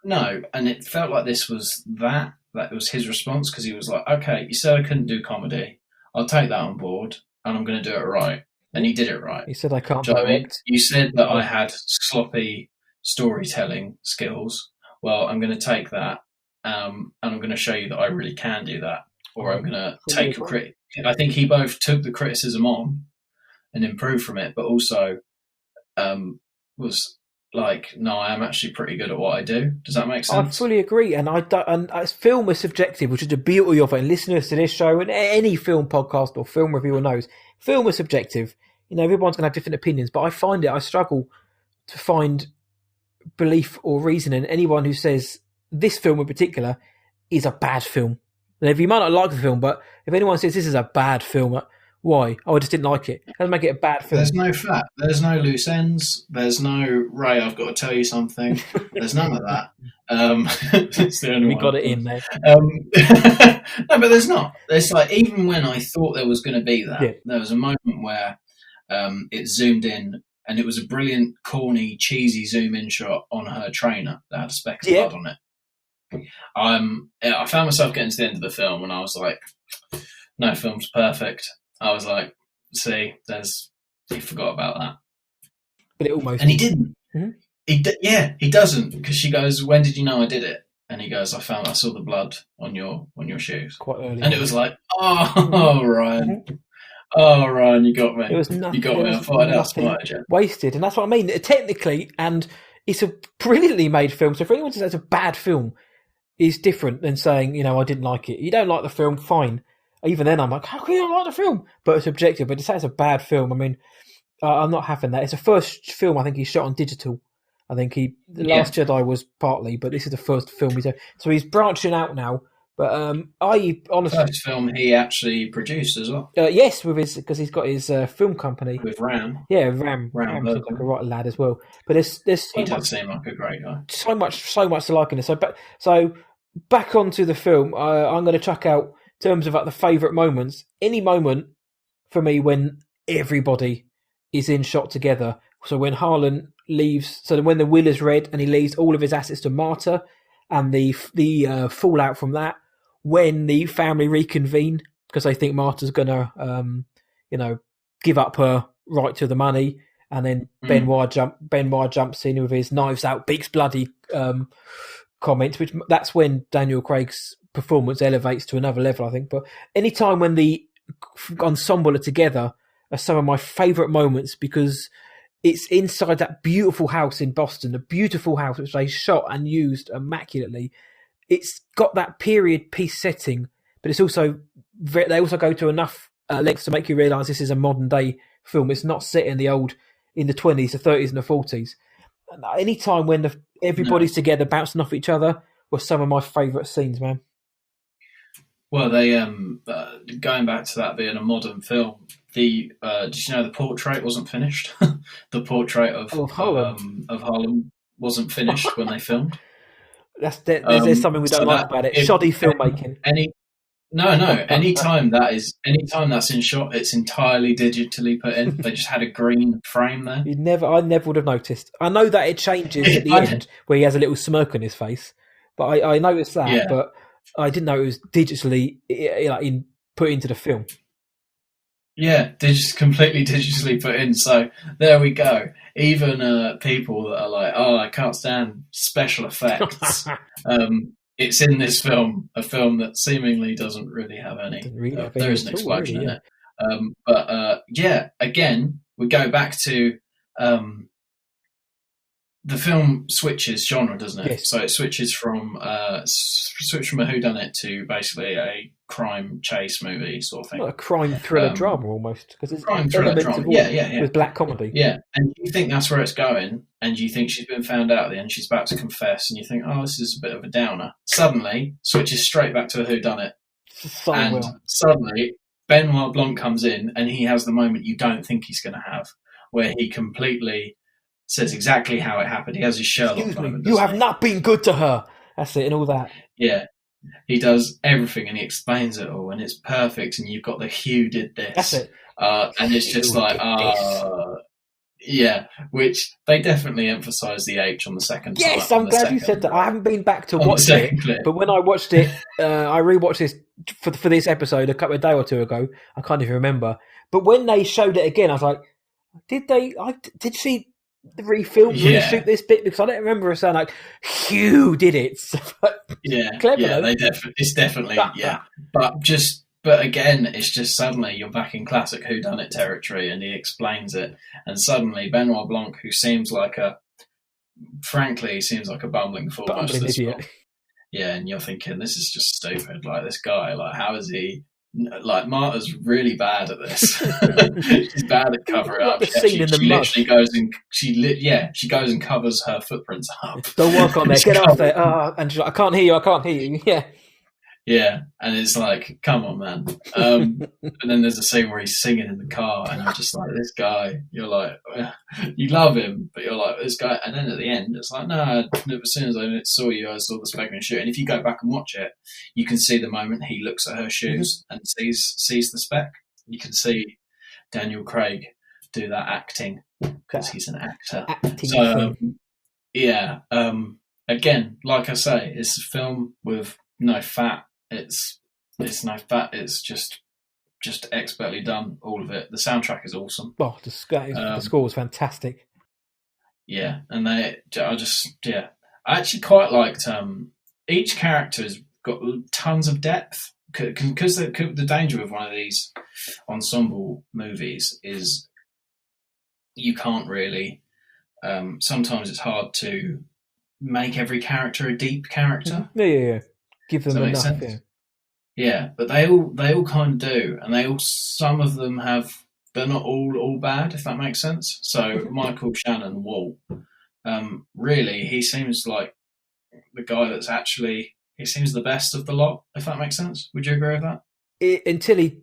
No, and it felt like this was that was his response, because he was like, okay, you said I couldn't do comedy. I'll take that on board, and I'm going to do it right. And he did it right. He said, I can't direct. I mean? You said that I had sloppy storytelling skills. Well, I'm going to take that, and I'm going to show you that I really can do that. Or I'm going to take a critic. I think he both took the criticism on and improved from it, but also was like, no, I am actually pretty good at what I do. Does that make sense? I fully agree, and film is subjective, which is the beauty of it. And listeners to this show and any film podcast or film reviewer knows, film is subjective. You know, everyone's going to have different opinions, but I struggle to find belief or reason in anyone who says this film in particular is a bad film. And if you might not like the film, but if anyone says this is a bad film, why? Oh, I just didn't like it. Doesn't make it a bad film. There's no fat. There's no loose ends. There's no, Ray, I've got to tell you something. There's none of that. It's the only we one. got it in there. No, but there's not. There's like, even when I thought there was going to be that, there was a moment where it zoomed in, and it was a brilliant, corny, cheesy zoom in shot on her trainer that had specks of blood on it. I found myself getting to the end of the film, and I was like, no film's perfect. I was like, see, he forgot about that. But it almost... And he didn't. Mm-hmm. He doesn't, because she goes, when did you know I did it? And he goes, I saw the blood on your shoes. Quite early. And it was like, oh, Ryan. Mm-hmm. Oh, Ryan, you got me. It was nothing. You got me. I thought I'd outsmarted you. Wasted, and that's what I mean. Technically, and it's a brilliantly made film, so for anyone to say it's a bad film is different than saying, you know, I didn't like it. You don't like the film, fine. Even then, I'm like, how can you not like the film? But it's objective. But to say it's a bad film, I mean, I'm not having that. It's the first film I think he shot on digital. I think The Last Jedi was partly, but this is the first film he's... So he's branching out now. But I honestly... First film he actually produced as well. Yes, because he's got his film company. With Ram. Yeah, Ram seems like a right lad as well. But there's he does seem like a great guy. So much to like in it. So back onto the film, I'm going to chuck out, in terms of like the favourite moments, any moment for me when everybody is in shot together. So when Harlan leaves, so when the will is read and he leaves all of his assets to Marta, and the fallout from that, when the family reconvene because they think Marta's gonna, give up her right to the money, and then Benoit jumps in with his knives out, beaks bloody comments. Which that's when Daniel Craig's performance elevates to another level, I think. But any time when the ensemble are together are some of my favourite moments, because it's inside that beautiful house in Boston, a beautiful house which they shot and used immaculately. It's got that period piece setting, but it's also they also go to enough lengths to make you realise this is a modern day film. It's not set in the 20s, the 30s, and the 40s. And any time when everybody's together, bouncing off each other, were some of my favourite scenes, man. Well, they going back to that being a modern film. Did you know the portrait wasn't finished? The portrait of Harlem wasn't finished when they filmed. There's something we don't like about it. Shoddy filmmaking. Anytime that's in shot, it's entirely digitally put in. They just had a green frame there. I never would have noticed. I know that it changes at the end where he has a little smirk on his face, but I noticed that. But I didn't know it was digitally put into the film. Yeah, completely digitally put in. So there we go. Even people that are like, oh, I can't stand special effects. it's in this film, a film that seemingly doesn't really have any. There is an explosion in it. But again, we go back to the film switches genre, doesn't it? Yes. So it switches from a whodunit to basically a crime chase movie sort of thing. Like a crime thriller drama almost, because it's crime thriller drama. With black comedy. Yeah, and you think that's where it's going, and you think she's been found out at the end, she's about to confess, and you think, oh, this is a bit of a downer. Suddenly, switches straight back to a whodunit, suddenly Benoit Blanc comes in, and he has the moment you don't think he's going to have, where he completely says exactly how it happened. He has his Sherlock moment. You have not been good to her. That's it, and all that. Yeah. He does everything, and he explains it all, and it's perfect, and you've got the Hugh did this. That's it. And it's just which they definitely emphasise the H on the second time. Yes, I'm glad you said that. I haven't been back to watch it, but when I watched it, I rewatched this for this episode a day or two ago. I can't even remember. But when they showed it again, I was like, did she reshoot this bit? Because I don't remember her saying like Hugh did it. Clever, it's definitely but again, it's just suddenly you're back in classic whodunit territory, and he explains it, and suddenly Benoit Blanc, who seems like a bumbling fool, and you're thinking, this is just stupid. Like, this guy, like, how is he? Like, Marta's really bad at this. She's bad at covering up. She literally goes and she goes and covers her footprints up. Don't walk on there. Get off there. And she's like, I can't hear you. Yeah. Yeah, and it's like, come on, man. And then there's a scene where he's singing in the car, and I'm just like, this guy, you're like, you love him, but you're like, this guy. And then at the end, it's like, no, as soon as I saw you, I saw the speck and shoe. And if you go back and watch it, you can see the moment he looks at her shoes and sees the speck. You can see Daniel Craig do that acting, because he's an actor. Again, like I say, it's a film with no fat. It's no fat. It's just expertly done. All of it. The soundtrack is awesome. Oh, the score was fantastic. Yeah, and I actually quite liked. Each character's got tons of depth, because the danger with one of these ensemble movies is you can't really. Sometimes it's hard to make every character a deep character. Yeah. Give them enough. Yeah, but they all kind of do, and some of them have. They're not all bad, if that makes sense. So Michael Shannon Walt, really, he seems like the guy that's actually. He seems the best of the lot, if that makes sense. Would you agree with that? Until he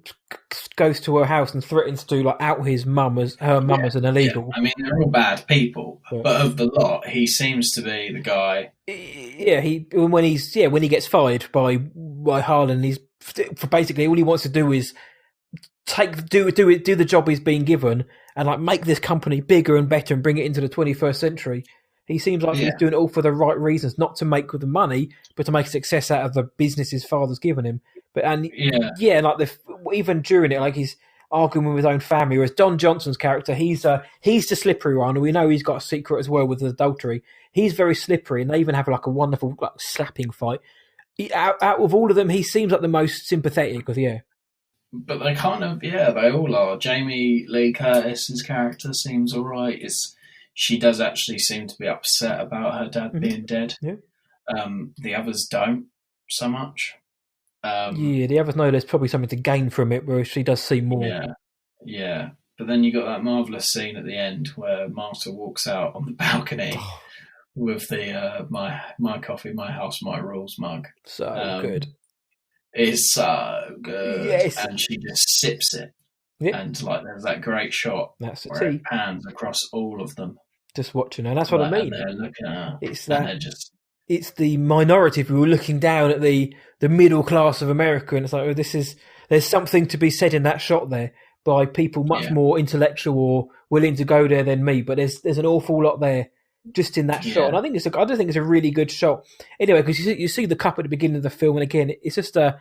goes to her house and threatens to like out his mum as an illegal. Yeah. I mean, they're all bad people, but of the lot, he seems to be the guy. Yeah, when he gets fired by Harlan, he's basically all he wants to do is do the job he's been given, and like make this company bigger and better and bring it into the 21st century. He seems like he's doing it all for the right reasons, not to make the money, but to make a success out of the business his father's given him. Even during it, like he's arguing with his own family. Whereas Don Johnson's character, he's the slippery one. We know he's got a secret as well with adultery. He's very slippery, and they even have like a wonderful slapping fight. Out of all of them, he seems like the most sympathetic. But they kind of they all are. Jamie Lee Curtis's character seems all right. She does actually seem to be upset about her dad being dead. Yeah. The others don't so much. The others know there's probably something to gain from it, whereas she does see more. Yeah. But then you got that marvellous scene at the end where Marta walks out on the balcony with the my coffee, my house, my rules mug. So good. It's so good. Yes. And she just sips it. Yep. And like there's that great shot where it pans across all of them. Just watching her. And that's what I mean. And they're looking at her. It's the minority if we were looking down at the middle class of America, and it's like, there's something to be said in that shot there by people much more intellectual or willing to go there than me. But there's an awful lot there just in that shot, and I don't think it's a really good shot anyway, because you see the cup at the beginning of the film, and again it's just a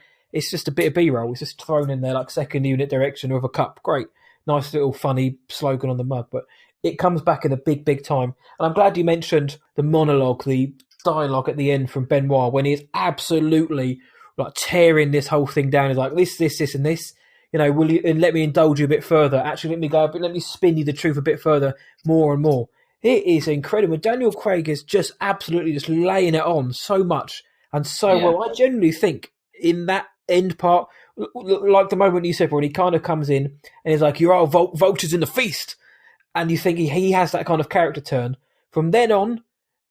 bit of B-roll. It's just thrown in there like second unit direction of a cup. Great, nice little funny slogan on the mug, but it comes back in a big time. And I'm glad you mentioned the monologue, the dialogue at the end from Benoit when he is absolutely like tearing this whole thing down. He's like, this, and this. Will you and let me indulge you a bit further? Actually, let me spin you the truth a bit further, more and more. It is incredible. Daniel Craig is just absolutely just laying it on so much and so well. I genuinely think in that end part, like the moment you said, when he kind of comes in and he's like, "You're all vultures in the feast," and you think he has that kind of character turn. From then on,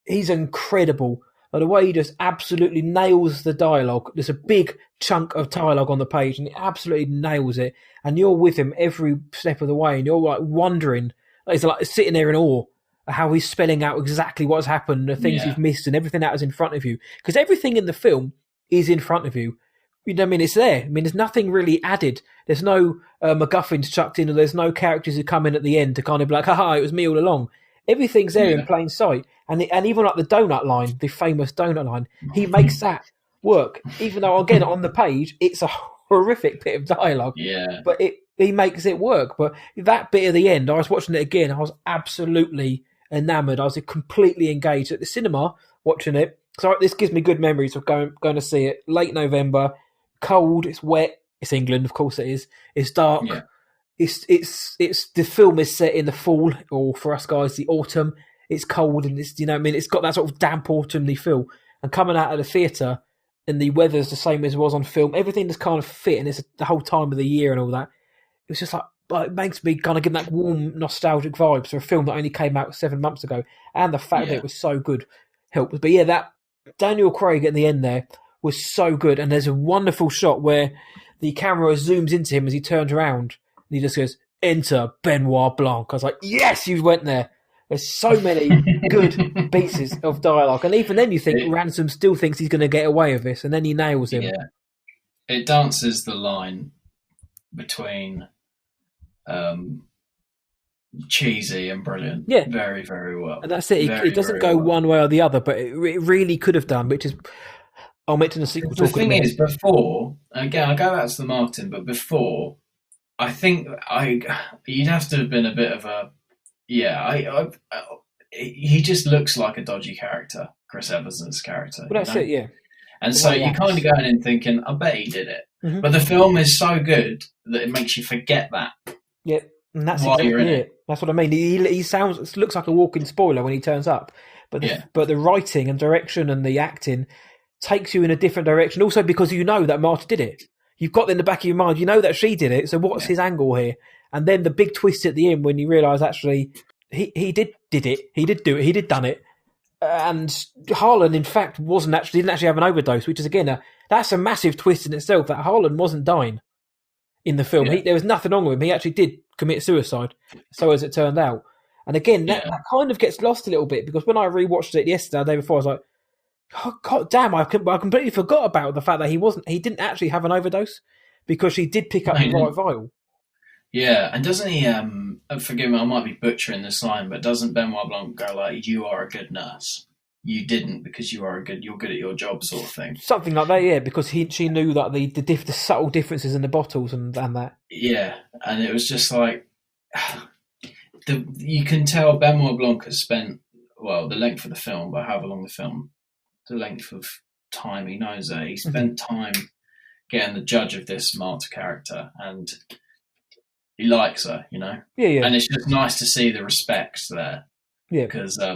he's incredible. Like the way he just absolutely nails the dialogue. There's a big chunk of dialogue on the page, and he absolutely nails it. And you're with him every step of the way, and you're like wondering. It's like sitting there in awe at how he's spelling out exactly what's happened, the things you've missed, and everything that is in front of you. Because everything in the film is in front of you. You know what I mean? It's there. I mean, there's nothing really added. There's no MacGuffins chucked in, or there's no characters who come in at the end to kind of be like, haha, it was me all along. Everything's there in plain sight. And even like the donut line, the famous donut line, he makes that work. Even though, again, on the page, it's a horrific bit of dialogue. Yeah. But he makes it work. But that bit at the end, I was watching it again, I was absolutely enamoured. I was completely engaged at the cinema watching it. So this gives me good memories of going to see it. Late November, cold, it's wet. It's England, of course it is. It's dark. Yeah. It's the film is set in the fall, or for us guys, the autumn. It's cold and it's it's got that sort of damp autumny feel. And coming out of the theatre and the weather's the same as it was on film, everything just kind of fit, and it's the whole time of the year and all that. It was just like, it makes me kind of get that warm nostalgic vibes for a film that only came out 7 months ago, and the fact that it was so good helped. But that Daniel Craig at the end there was so good, and there's a wonderful shot where the camera zooms into him as he turns around. And he just goes, "Enter Benoit Blanc." I was like, yes, you went there. There's so many good pieces of dialogue. And even then you think Ransom still thinks he's going to get away with this, and then he nails him. Yeah. It dances the line between cheesy and brilliant very, very well. And that's it. It doesn't go one way or the other, but it really could have done, which is... I'll mention the sequel. The thing is, before... Again, I'll go back to the marketing, but before... I think you'd have to have been a bit of a he just looks like a dodgy character, Chris Evans' character. Well, that's it, yeah. And so you're kind of going in thinking, I bet he did it. Mm-hmm. But the film is so good that it makes you forget that. Yeah, and that's exactly it. That's what I mean. He looks like a walking spoiler when he turns up, but the writing and direction and the acting takes you in a different direction. Also because you know that Marta did it. You've got in the back of your mind, you know that she did it, so what's his angle here? And then the big twist at the end when you realise actually he did it, he did do it, he did done it. And Harlan, in fact, didn't actually have an overdose, which is, again, that's a massive twist in itself, that Harlan wasn't dying in the film. There was nothing wrong with him. He actually did commit suicide, so as it turned out. And again, that kind of gets lost a little bit, because when I rewatched it yesterday, the day before, I was like, oh, God damn, I completely forgot about the fact that he didn't actually have an overdose, because she did pick up the right vial. Yeah, and doesn't he, forgive me, I might be butchering this line, but doesn't Benoit Blanc go like, "You are a good nurse. You didn't because you're good at your job," sort of thing? Something like that, yeah, because she knew that the subtle differences in the bottles and that. Yeah, and it was just like, you can tell Benoit Blanc has spent, the length of the film, but however long the length of time he knows her, he spent time getting the judge of this Marta character, and he likes her, Yeah. And it's just nice to see the respect there. Yeah. Because, I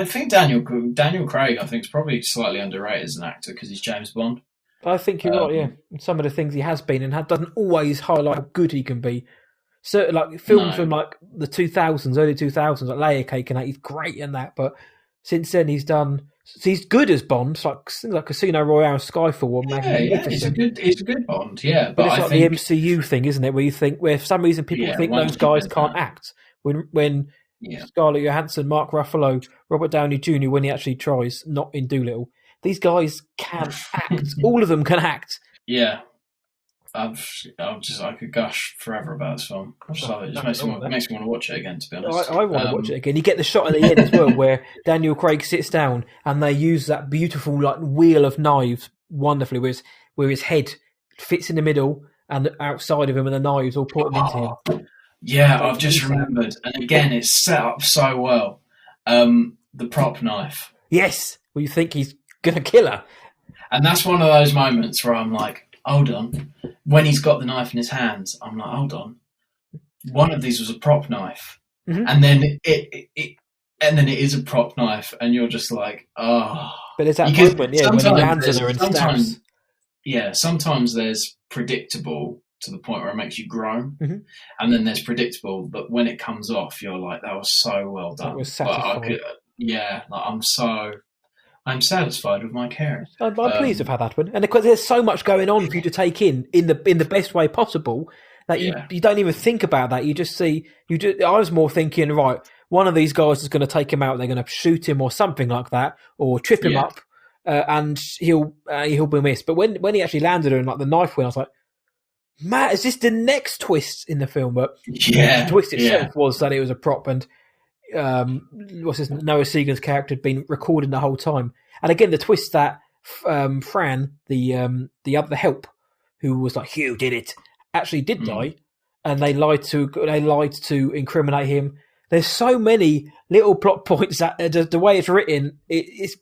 think Daniel Craig, I think, is probably slightly underrated as an actor because he's James Bond. I think you're right, yeah. Some of the things he has been and doesn't always highlight how good he can be. So, like, films from, like, the 2000s, early 2000s, like Layer Cake and that, he's great in that. But since then, he's good as Bond, like Casino Royale, Skyfall. He's a good Bond, yeah. But it's like the MCU thing, isn't it? Where for some reason people think those guys can't act. When Scarlett Johansson, Mark Ruffalo, Robert Downey Jr., when he actually tries, not in Doolittle, these guys can act. All of them can act. Yeah. I could gush forever about this film. It just makes me want to watch it again, to be honest. I want to watch it again. You get the shot at the end as well, where Daniel Craig sits down and they use that beautiful like wheel of knives wonderfully, where his head fits in the middle and outside of him, and the knives all pointing into him. Yeah, I've just remembered, and again, it's set up so well. The prop knife. Yes, well, you think he's gonna kill her, and that's one of those moments where I'm like, hold on. When he's got the knife in his hands, I'm like, hold on. One of these was a prop knife, and then it is a prop knife, and you're just like, oh. But there's that moment, when he lands on her and stabs. Yeah, sometimes there's predictable to the point where it makes you groan, and then there's predictable, but when it comes off, you're like, that was so well done. That was satisfying. I'm satisfied with my character. I'm pleased with how that went, and because there's so much going on for you to take in the best way possible that you don't even think about that. You just see I was more thinking, right, one of these guys is going to take him out. They're going to shoot him or something like that, or trip him up, and he'll be missed. But when he actually landed her and like the knife went, I was like, Matt, is this the next twist in the film? But the twist itself was that it was a prop, and Noah Segan's character had been recording the whole time. And again, the twist that Fran, the other help, who was like, Hugh did it, actually did die, and they lied to incriminate him. There's so many little plot points that the way it's written, it's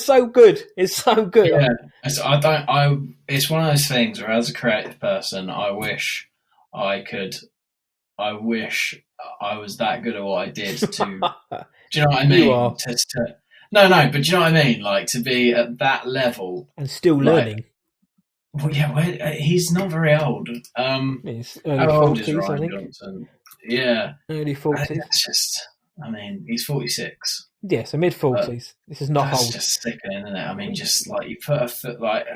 so good. It's so good. Yeah, it's one of those things where, as a creative person, I wish I was that good at what I did to. Do you know what I mean? You are. No, but do you know what I mean? Like, to be at that level and still learning. Well, yeah, he's not very old. He's early how 40s, old is Rian I think. Johnson? Yeah, early 40s. It's just, I mean, he's 46. Yeah, so mid 40s. This is not that's old. Just sickening, isn't it? I mean, just like you put a foot like.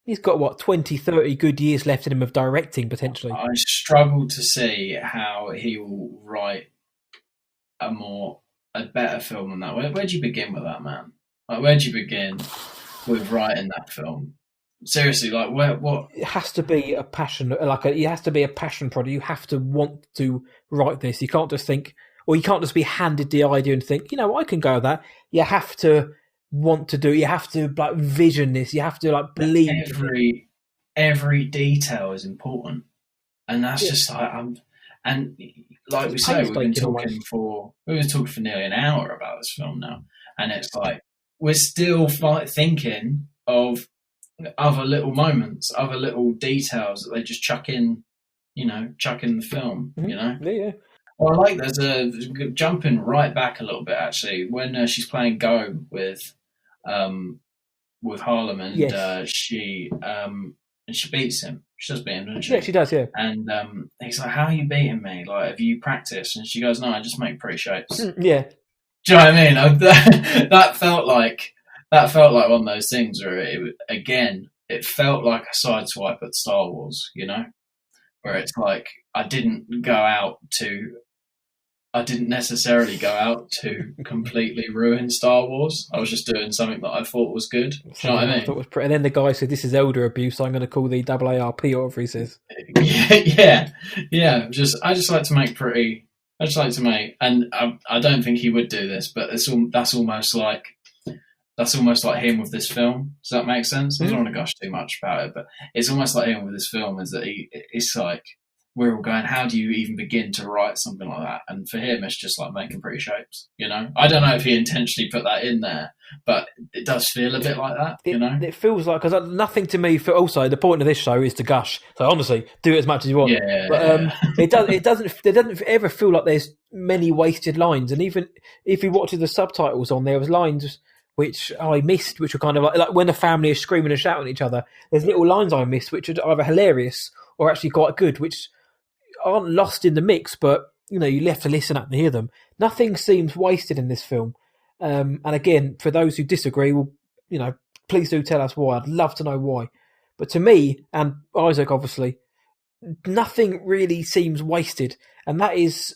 He's got 20, 30 good years left in him of directing potentially. I struggle to see how he will write a better film than that. Where'd you begin with that, man? Like, where'd you begin with writing that film? Seriously, like, what? It has to be a passion, it has to be a passion project. You have to want to write this. You can't just think, or you can't just be handed the idea and think, I can go with that. You have to want to do it. You have to like vision this. You have to like believe. Every detail is important, and that's just like and like we say, we've been talking for nearly an hour about this film now, and it's like we're still thinking of other little moments, other little details that they just chuck in the film. Yeah. Well, I like there's a jumping right back a little bit actually when she's playing Go with Harlem and she beats him. She does beat him, doesn't she? Yeah, she does. Yeah. And he's like, "How are you beating me? Like, have you practiced?" And she goes, "No, I just make pretty shapes." Yeah. Do you know what I mean? That felt like one of those things where it felt like a sideswipe at Star Wars, where it's like I didn't necessarily go out to completely ruin Star Wars. I was just doing something that I thought was good. Do you know what I mean? I thought was pretty. And then the guy said, "This is elder abuse, so I'm going to call the AARP," or whatever he says. Yeah. I just like to make pretty. I just like to make, and I don't think he would do this, but that's almost like him with this film. Does that make sense? I don't want to gush too much about it, but it's almost like him with this film. Is that it's like we're all going, how do you even begin to write something like that? And for him, it's just like making pretty shapes. I don't know if he intentionally put that in there, but it does feel a bit like that. It feels like, because nothing to me. Also, the point of this show is to gush. So honestly, do it as much as you want. Yeah. But it doesn't ever feel like there's many wasted lines. And even if you watch the subtitles on, there was lines which I missed, which were kind of like when the family is screaming and shouting at each other. There's little lines I missed, which are either hilarious or actually quite good, which aren't lost in the mix, but you have to listen up to hear them. Nothing seems wasted in this film. And again, for those who disagree, well, please do tell us why. I'd love to know why. But to me, and Isaac, obviously, nothing really seems wasted, and that is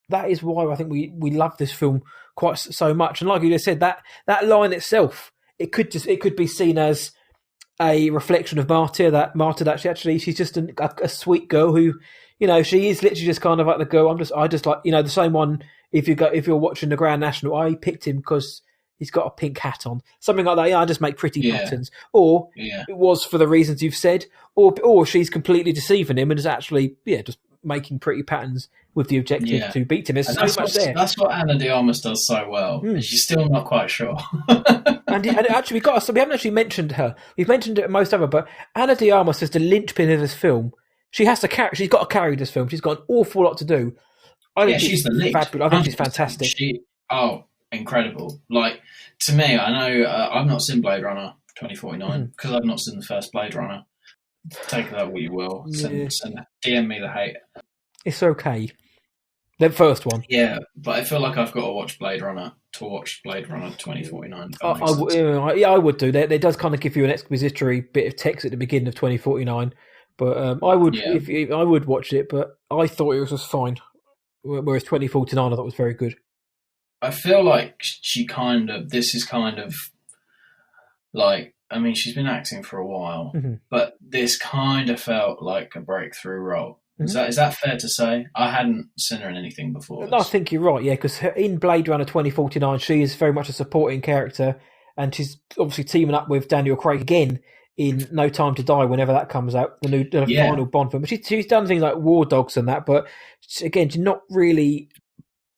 why I think we love this film quite so much. And like you just said, that line itself, it could be seen as a reflection of Marta. That actually she's just a sweet girl who, she is literally just kind of like the girl. I just like the same one. If you're watching the Grand National, I picked him because he's got a pink hat on, something like that. I just make pretty patterns, or it was for the reasons you've said, or she's completely deceiving him and is actually just making pretty patterns with the objective to beat him. There's so much there. That's what Ana de Armas does so well. She's still not quite sure. and actually, we haven't actually mentioned her. We've mentioned it most of her, but Ana de Armas is the linchpin of this film. She's got to carry this film. She's got an awful lot to do. I think she's the lead. I think she's fantastic. Incredible. Like, to me, I know I've not seen Blade Runner 2049 because I've not seen the first Blade Runner. Take that what you will. Send DM me the hate. It's okay. The first one. Yeah, but I feel like I've got to watch Blade Runner to watch Blade Runner 2049. I would do that. It does kind of give you an expository bit of text at the beginning of 2049. But I would I would watch it, but I thought it was just fine. Whereas 2049 I thought was very good. I feel like this is kind of like, I mean, she's been acting for a while, but this kind of felt like a breakthrough role. Is that fair to say? I hadn't seen her in anything before. No, I think you're right, yeah, because in Blade Runner 2049, she is very much a supporting character, and she's obviously teaming up with Daniel Craig again in No Time to Die, whenever that comes out, the final Bond film. She's done things like War Dogs and that, but again, she's not really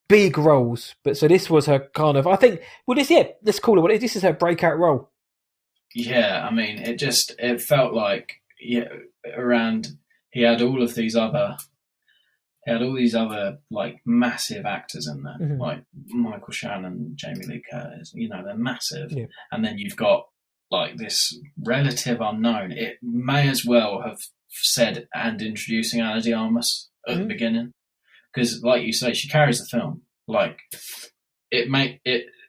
big roles. But so this was her kind of, I think, let's call it what it is. This is her breakout role. Yeah, I mean, it felt like he had all these other like massive actors in there, like Michael Shannon, Jamie Lee Curtis. They're massive, and then you've got like this relative unknown. It may as well have said and introducing Ana de Armas at the beginning, because, like you say, she carries the film. Like it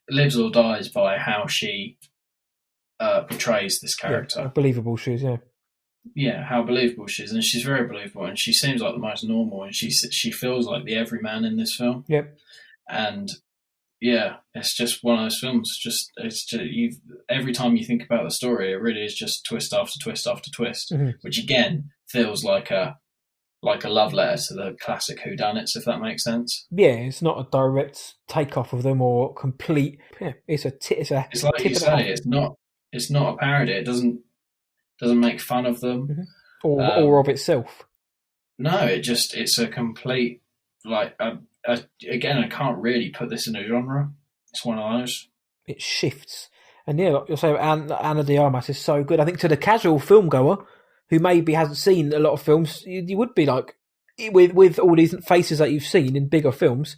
lives or dies by how she portrays this character. How believable she is, how believable she is, and she's very believable, and she seems like the most normal, and she feels like the everyman in this film. And it's just one of those films. Every time you think about the story, it really is just twist after twist after twist, which again feels like a love letter to the classic whodunits, if that makes sense. Yeah, it's not a direct takeoff of them or complete. Yeah, it's like you say, it's not a parody. It doesn't make fun of them or of itself. No, it's a complete, like, again, I can't really put this in a genre. It's one of those. It shifts. And like you're saying, Ana de Armas is so good. I think to the casual film goer who maybe hasn't seen a lot of films, you would be like, with all these faces that you've seen in bigger films,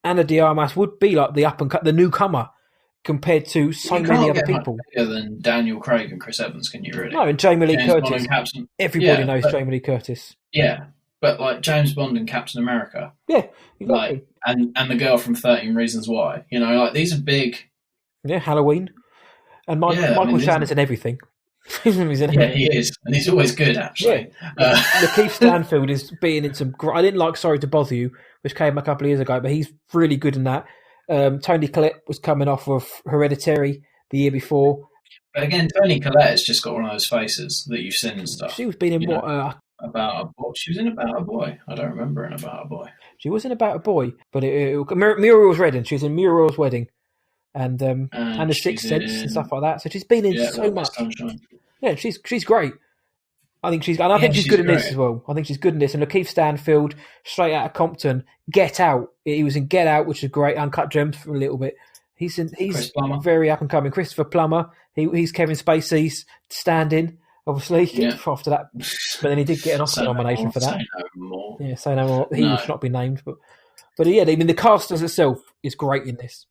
Ana de Armas would be like the newcomer compared to so many other people. Bigger than Daniel Craig and Chris Evans, can you really? No, and Jamie Lee Curtis. Everybody knows Jamie Lee Curtis. Yeah, but like James Bond and Captain America. Yeah, exactly. Like, and the girl from 13 Reasons Why. Like these are big. Yeah, Halloween. And Michael Shannon's in everything. He is, and he's always good, actually. Yeah. Lakeith Stanfield is being in some. I didn't like Sorry to Bother You, which came a couple of years ago, but he's really good in that. Toni Collette was coming off of Hereditary the year before. But again, Toni Collette has just got one of those faces that you've seen and stuff. She was being in what? About a Boy. She was in About a Boy. I don't remember in About a Boy. She was in About a Boy, but Muriel's Wedding. She was in Muriel's Wedding, and The Sixth Sense and stuff like that. So she's been in so much. Sunshine. Yeah, she's great. I think she's good in this as well. I think she's good in this. And Lakeith Stanfield, straight out of Compton, Get Out. He was in Get Out, which is great. Uncut Gems for a little bit. He's very up and coming. Christopher Plummer. He's Kevin Spacey's stand-in, obviously after that. But then he did get an Oscar nomination for that. Say no more. Yeah, say no more. He should not be named, but yeah, I mean the cast as itself is great in this.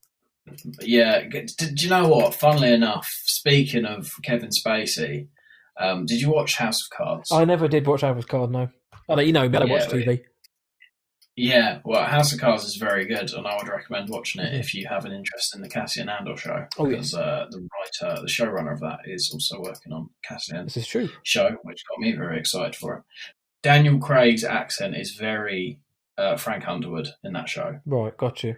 Yeah, do you know what? Funnily enough, speaking of Kevin Spacey. Did you watch House of Cards? I never did watch House of Cards, no. I watch TV. Yeah, well, House of Cards is very good, and I would recommend watching it if you have an interest in the Cassian Andor show. Because the showrunner of that is also working on Cassian's show, which got me very excited for it. Daniel Craig's accent is very Frank Underwood in that show. Right, got you.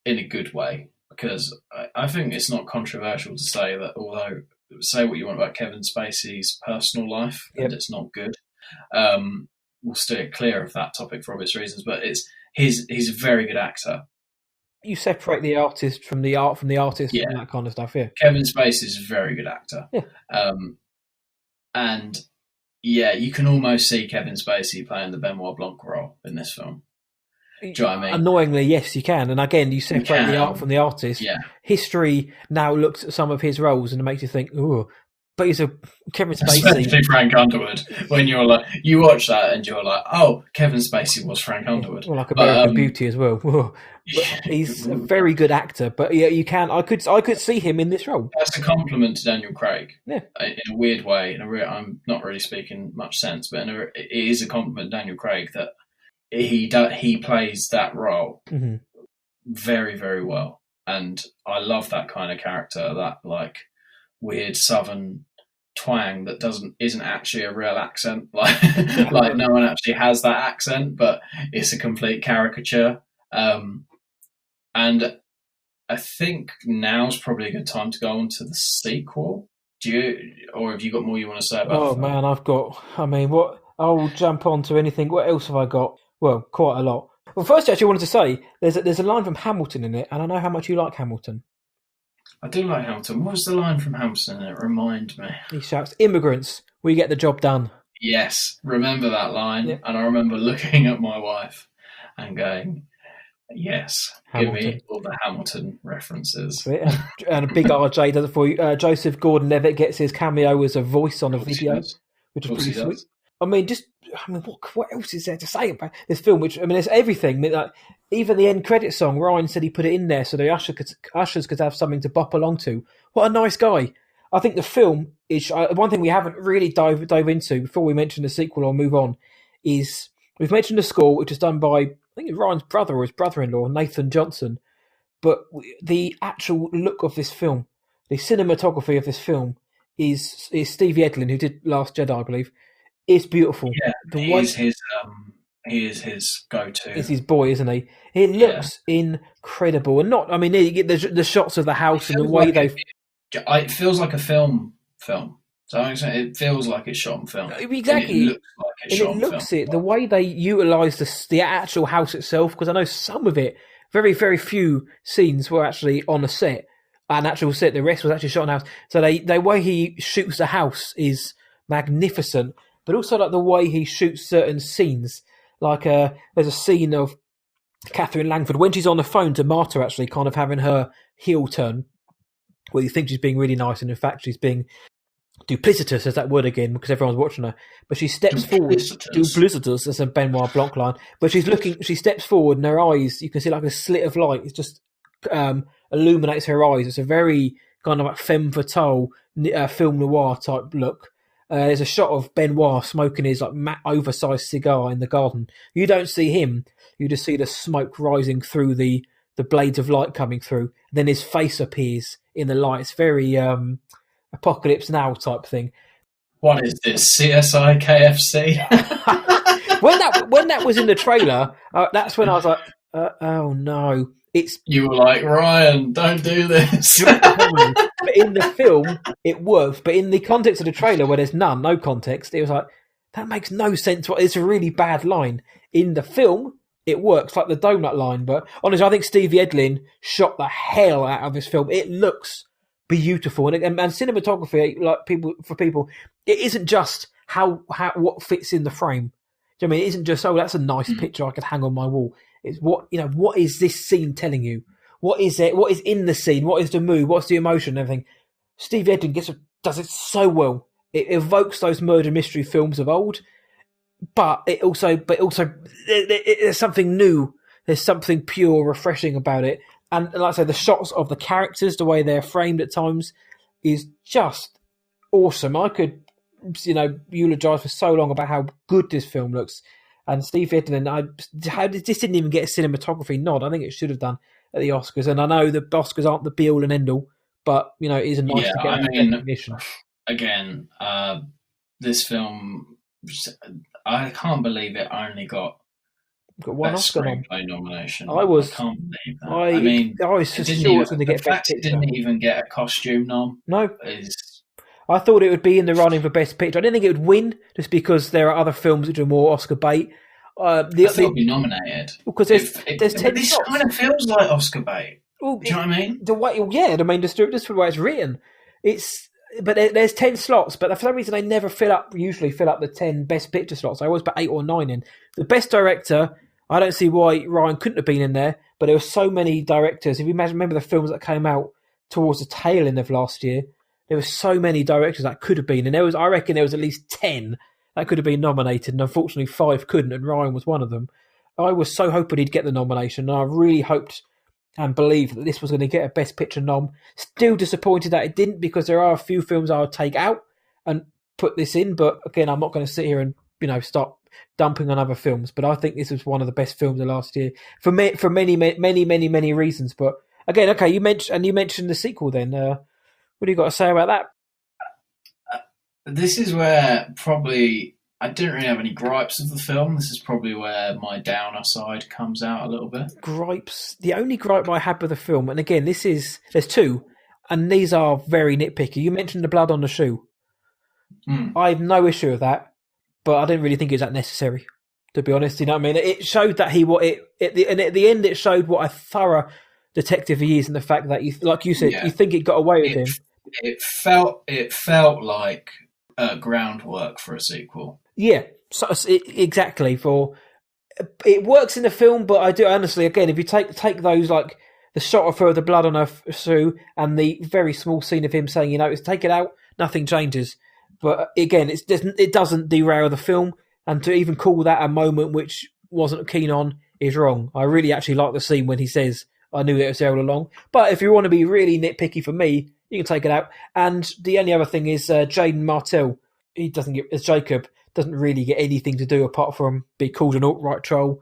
In a good way, because I think it's not controversial to say that although say what you want about Kevin Spacey's personal life, and it's not good. We'll steer clear of that topic for obvious reasons, but he's a very good actor. You separate the artist from the art from the artist and that kind of stuff, Kevin Spacey is a very good actor. Yeah. And Yeah, you can almost see Kevin Spacey playing the Benoit Blanc role in this film. Do you know what I mean? Annoyingly, yes, you can. And again, you separate the art from the artist. Yeah. History now looks at some of his roles and it makes you think, oh, but he's a Kevin Spacey. Especially Frank Underwood. When you're like, you watch that and you're like, oh, Kevin Spacey was Frank Underwood. Well, like American Beauty as well. He's a very good actor, but yeah, you can. I could see him in this role. That's a compliment to Daniel Craig. Yeah. In a weird way. I'm not really speaking much sense, but it is a compliment to Daniel Craig that he plays that role very, very well. And I love that kind of character, that like weird southern twang that isn't actually a real accent. Like no one actually has that accent, but it's a complete caricature. And I think now's probably a good time to go on to the sequel. Or have you got more you want to say about it? Oh man, I'll jump on to anything. What else have I got? Well, quite a lot. Well, first, I actually wanted to say there's a line from Hamilton in it, and I know how much you like Hamilton. I do like Hamilton. What was the line from Hamilton? It remind me. He shouts, "Immigrants, we get the job done." Yes, remember that line. Yep. And I remember looking at my wife and going, yes, Hamilton. Give me all the Hamilton references. And a big RJ does it for you. Joseph Gordon-Levitt gets his cameo as a voice on a video, which is pretty sweet. What else is there to say about this film? There's everything. Even the end credit song, Ryan said he put it in there so the ushers could have something to bop along to. What a nice guy. I think the film is one thing we haven't really dove into before we mention the sequel or move on. Is we've mentioned the score, which is done by I think it's Ryan's brother or his brother-in-law, Nathan Johnson. But the actual look of this film, the cinematography of this film, is Stevie Edlin, who did Last Jedi, I believe. It's beautiful. Yeah, he is his go-to. It's his boy, isn't he? It looks incredible, and you get the shots of the house and the way it feels like a film. So it feels like it's shot on film. Exactly. It looks like it's shot on film. The way they utilise the actual house itself, because I know some of it, very, very few scenes were actually on a set, an actual set. The rest was actually shot on a house. So the way he shoots the house is magnificent. But also like the way he shoots certain scenes. Like there's a scene of Catherine Langford when she's on the phone to Marta, actually kind of having her heel turn, where you think she's being really nice, and in fact she's being duplicitous, as that word again, because everyone's watching her. But she steps forward. Duplicitous, that's a Benoit Blanc line. But she steps forward, and her eyes, you can see like a slit of light. It just illuminates her eyes. It's a very kind of like femme fatale film noir type look. There's a shot of Benoit smoking his like oversized cigar in the garden. You don't see him. You just see the smoke rising through the blades of light coming through. Then his face appears in the light. It's very Apocalypse Now type thing. What is this, CSI KFC? when that was in the trailer, that's when I was like, oh no. You were like, Ryan, don't do this. But in the film, it works. But in the context of the trailer, where there's no context, it was like, that makes no sense. It's a really bad line. In the film, it works, like the donut line. But honestly, I think Stevie Edlin shot the hell out of this film. It looks beautiful. And cinematography, like people, it isn't just how what fits in the frame. Do you know what I mean? It isn't just, that's a nice picture I could hang on my wall. It's what is this scene telling you? What is it? What is in the scene? What is the mood? What's the emotion and everything? Steve Edlin does it so well. It evokes those murder mystery films of old, but there's something new. There's something pure, refreshing about it. And like I say, the shots of the characters, the way they're framed at times, is just awesome. I could, eulogise for so long about how good this film looks. And Steve Edlin, this didn't even get a cinematography nod. I think it should have done at the Oscars. And I know the Oscars aren't the be-all and end-all, but, it is nice to get recognition. Again, this film, I can't believe it only got one Oscar nomination. I can't believe that. I was just sure it was going to get Best Picture. It didn't even get a costume nom. No. I thought it would be in the running for Best Picture. I didn't think it would win, just because there are other films which are more Oscar bait. I thought it would be nominated. Because there's 10 This shots. kind of feels like Oscar bait. Well, do you know what I mean? The way, yeah, this is the way it's written. but there's 10 slots, but for some reason they never usually fill up the 10 best picture slots. I always put 8 or 9 in. The best director, I don't see why Ryan couldn't have been in there, but there were so many directors. If you remember the films that came out towards the tail end of last year, there were so many directors that could have been, and I reckon there was at least 10 that could have been nominated, and unfortunately 5 couldn't, and Ryan was one of them. I was so hoping he'd get the nomination, and I really hoped and believed that this was going to get a Best Picture nom. Still disappointed that it didn't, because there are a few films I would take out and put this in, but again, I'm not going to sit here and start dumping on other films. But I think this was one of the best films of last year for many reasons. But again, okay, you mentioned the sequel. Then, what do you got to say about that? This is where probably I didn't really have any gripes of the film. This is probably where my downer side comes out a little bit. Gripes? The only gripe I had with the film, and again, there's two, and these are very nitpicky. You mentioned the blood on the shoe. I have no issue with that, but I didn't really think it was that necessary, to be honest. You know what I mean? It showed that and at the end, it showed what a thorough detective he is, and the fact that, like you said, you think it got away with him. It felt like groundwork for a sequel. Yeah, so exactly. It works in the film, but I do honestly, again, if you take those, like the shot of her with the blood on her shoe and the very small scene of him saying, take it out, nothing changes. But again, it doesn't derail the film, and to even call that a moment which wasn't keen on is wrong. I really actually like the scene when he says, "I knew it was there all along." But if you want to be really nitpicky for me, you can take it out. And the only other thing is Jaden Martell. He doesn't get, as Jacob, doesn't really get anything to do apart from be called an alt-right troll.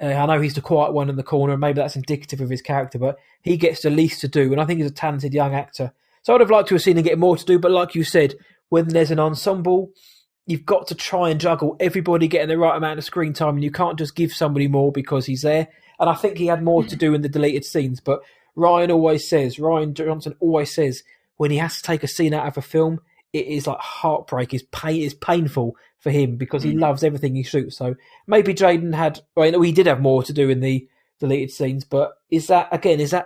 I know he's the quiet one in the corner, and maybe that's indicative of his character, but he gets the least to do, and I think he's a talented young actor. So I'd have liked to have seen him get more to do, but like you said, when there's an ensemble, you've got to try and juggle everybody getting the right amount of screen time, and you can't just give somebody more because he's there. And I think he had more to do in the deleted scenes, but Rian Johnson always says, when he has to take a scene out of a film, it is like heartbreak. It's painful for him because he loves everything he shoots. So maybe Jaden he did have more to do in the deleted scenes, but is that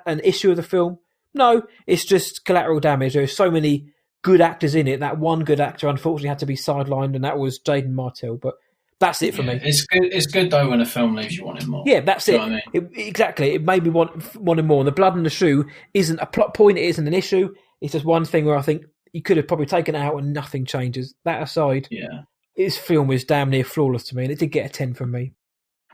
an issue of the film? No, it's just collateral damage. There's so many good actors in it. That one good actor unfortunately had to be sidelined, and that was Jaden Martell. But that's it for me. It's good though when a film leaves you wanting more. Yeah, that's it. I mean? Exactly. It made me wanting more. And the blood in the shoe isn't a plot point. It isn't an issue. It's just one thing where I think you could have probably taken it out and nothing changes. That aside, his film is damn near flawless to me, and it did get a 10 from me.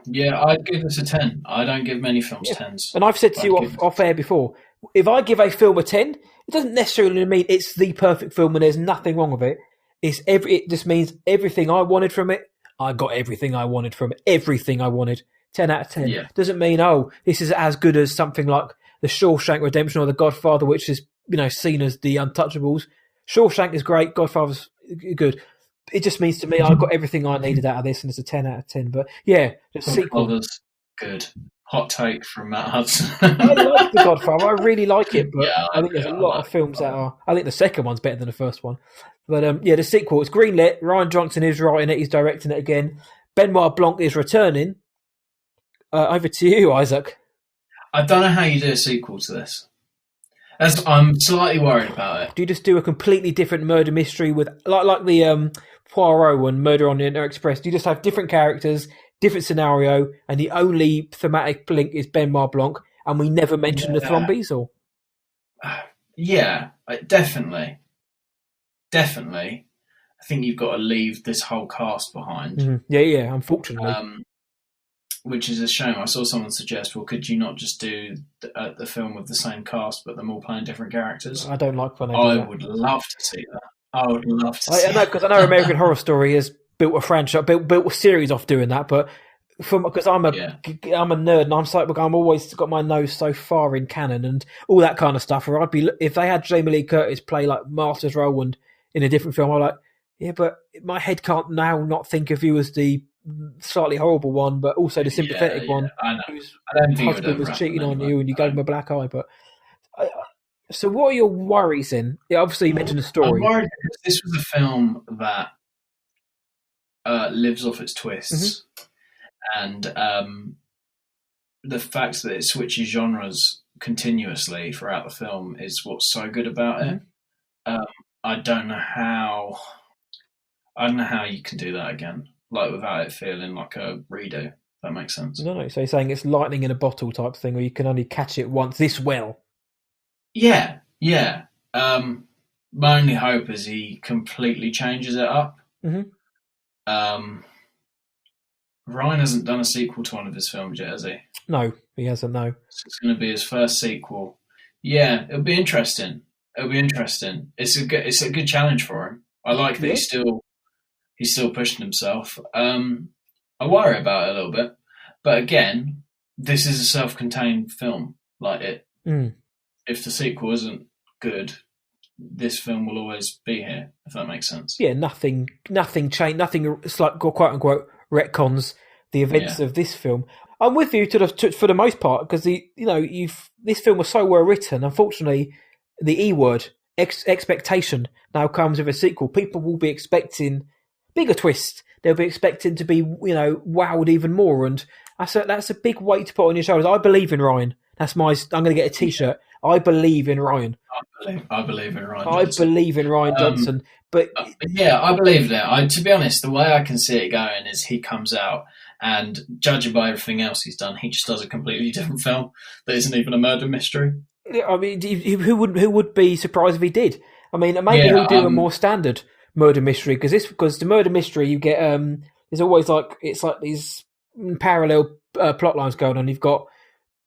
Yeah, I'd give this a 10. I don't give many films 10s. And I've said to you off air before, if I give a film a 10, it doesn't necessarily mean it's the perfect film and there's nothing wrong with it. It just means everything I wanted from it, I got everything I wanted from it. Everything I wanted. 10 out of 10. Yeah. Doesn't mean, this is as good as something like The Shawshank Redemption or The Godfather, which is, seen as the Untouchables. Shawshank is great. Godfather's good. It just means to me I got everything I needed out of this, and it's a 10 out of 10. But yeah, the sequel. Godfather's good. Hot take from Matt Hudson. I like The Godfather. I really like it, but I think there's a lot of films that are. I think the second one's better than the first one. But the sequel is greenlit. Rian Johnson is writing it. He's directing it again. Benoit Blanc is returning. Over to you, Isaac. I don't know how you do a sequel to this. I'm slightly worried about it. Do you just do a completely different murder mystery with like the Poirot and Murder on the Orient Express? Do you just have different characters, different scenario, and the only thematic link is Benoit Blanc, and we never mention the Thrombies? Or definitely. I think you've got to leave this whole cast behind. Mm-hmm. Yeah. Unfortunately. Which is a shame. I saw someone suggest, well, could you not just do the film with the same cast, but them all playing different characters? I don't like when they do that. I would love to see that. I would love to see that. I know, because I know American Horror Story has built a franchise, built a series off doing that, but because I'm a nerd and I'm always got my nose so far in canon and all that kind of stuff. Where if they had Jamie Lee Curtis play like Master's Roland in a different film, I'm like, yeah, but my head can't now not think of you as the slightly horrible one, but also the sympathetic one whose husband was cheating on you and you gave him a black eye. But so, what are your worries then? Yeah, obviously, you mentioned the story. I'm worried because this was a film that lives off its twists, and the fact that it switches genres continuously throughout the film is what's so good about it. I don't know how. I don't know how you can do that again, like without it feeling like a redo. If that makes sense. No. So you're saying it's lightning in a bottle type thing, where you can only catch it once this well. Yeah. My only hope is he completely changes it up. Mm-hmm. Ryan hasn't done a sequel to one of his films yet, has he? No, he hasn't. No. So it's going to be his first sequel. Yeah, it'll be interesting. It's a good challenge for him. I like that he's still pushing himself. I worry about it a little bit, but again, this is a self-contained film. If the sequel isn't good, this film will always be here. If that makes sense. Yeah, nothing changed. Nothing. It's like quote unquote retcons the events of this film. I'm with you for the most part, because this film was so well written. Unfortunately, the E word expectation now comes with a sequel. People will be expecting bigger twists. They'll be expecting to be wowed even more, and that's a big weight to put on your shoulders. I believe in Ryan. I'm going to get a T-shirt. I believe in Ryan. I believe in Ryan Johnson. I believe in Rian Johnson. But yeah, I believe that. To be honest, the way I can see it going is he comes out and, judging by everything else he's done, he just does a completely different film that isn't even a murder mystery. I mean, who would be surprised if he did? I mean, maybe he'll do a more standard murder mystery, because the murder mystery you get there's always it's like these parallel plot lines going on. You've got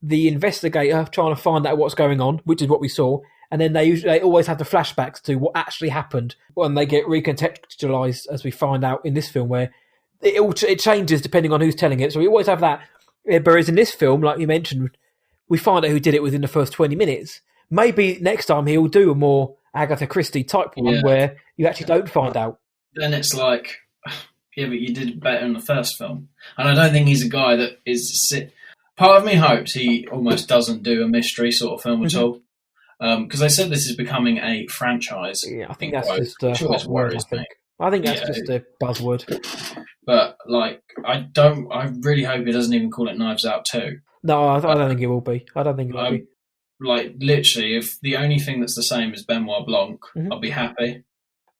the investigator trying to find out what's going on, which is what we saw, and then they always have the flashbacks to what actually happened when they get recontextualized, as we find out in this film, where it changes depending on who's telling it. So we always have that. Whereas in this film, like you mentioned, we find out who did it within the first 20 minutes. Maybe next time he'll do a more Agatha Christie type one where you actually don't find out. Then it's like, yeah, but you did better in the first film. And I don't think he's a guy that is... Part of me hopes he almost doesn't do a mystery sort of film at all. Because they said this is becoming a franchise. Yeah, I think that's just a hot word, I think that's just a buzzword. But, I really hope he doesn't even call it Knives Out 2. No, I don't think it will be. Literally, if the only thing that's the same is Benoit Blanc, I'll be happy.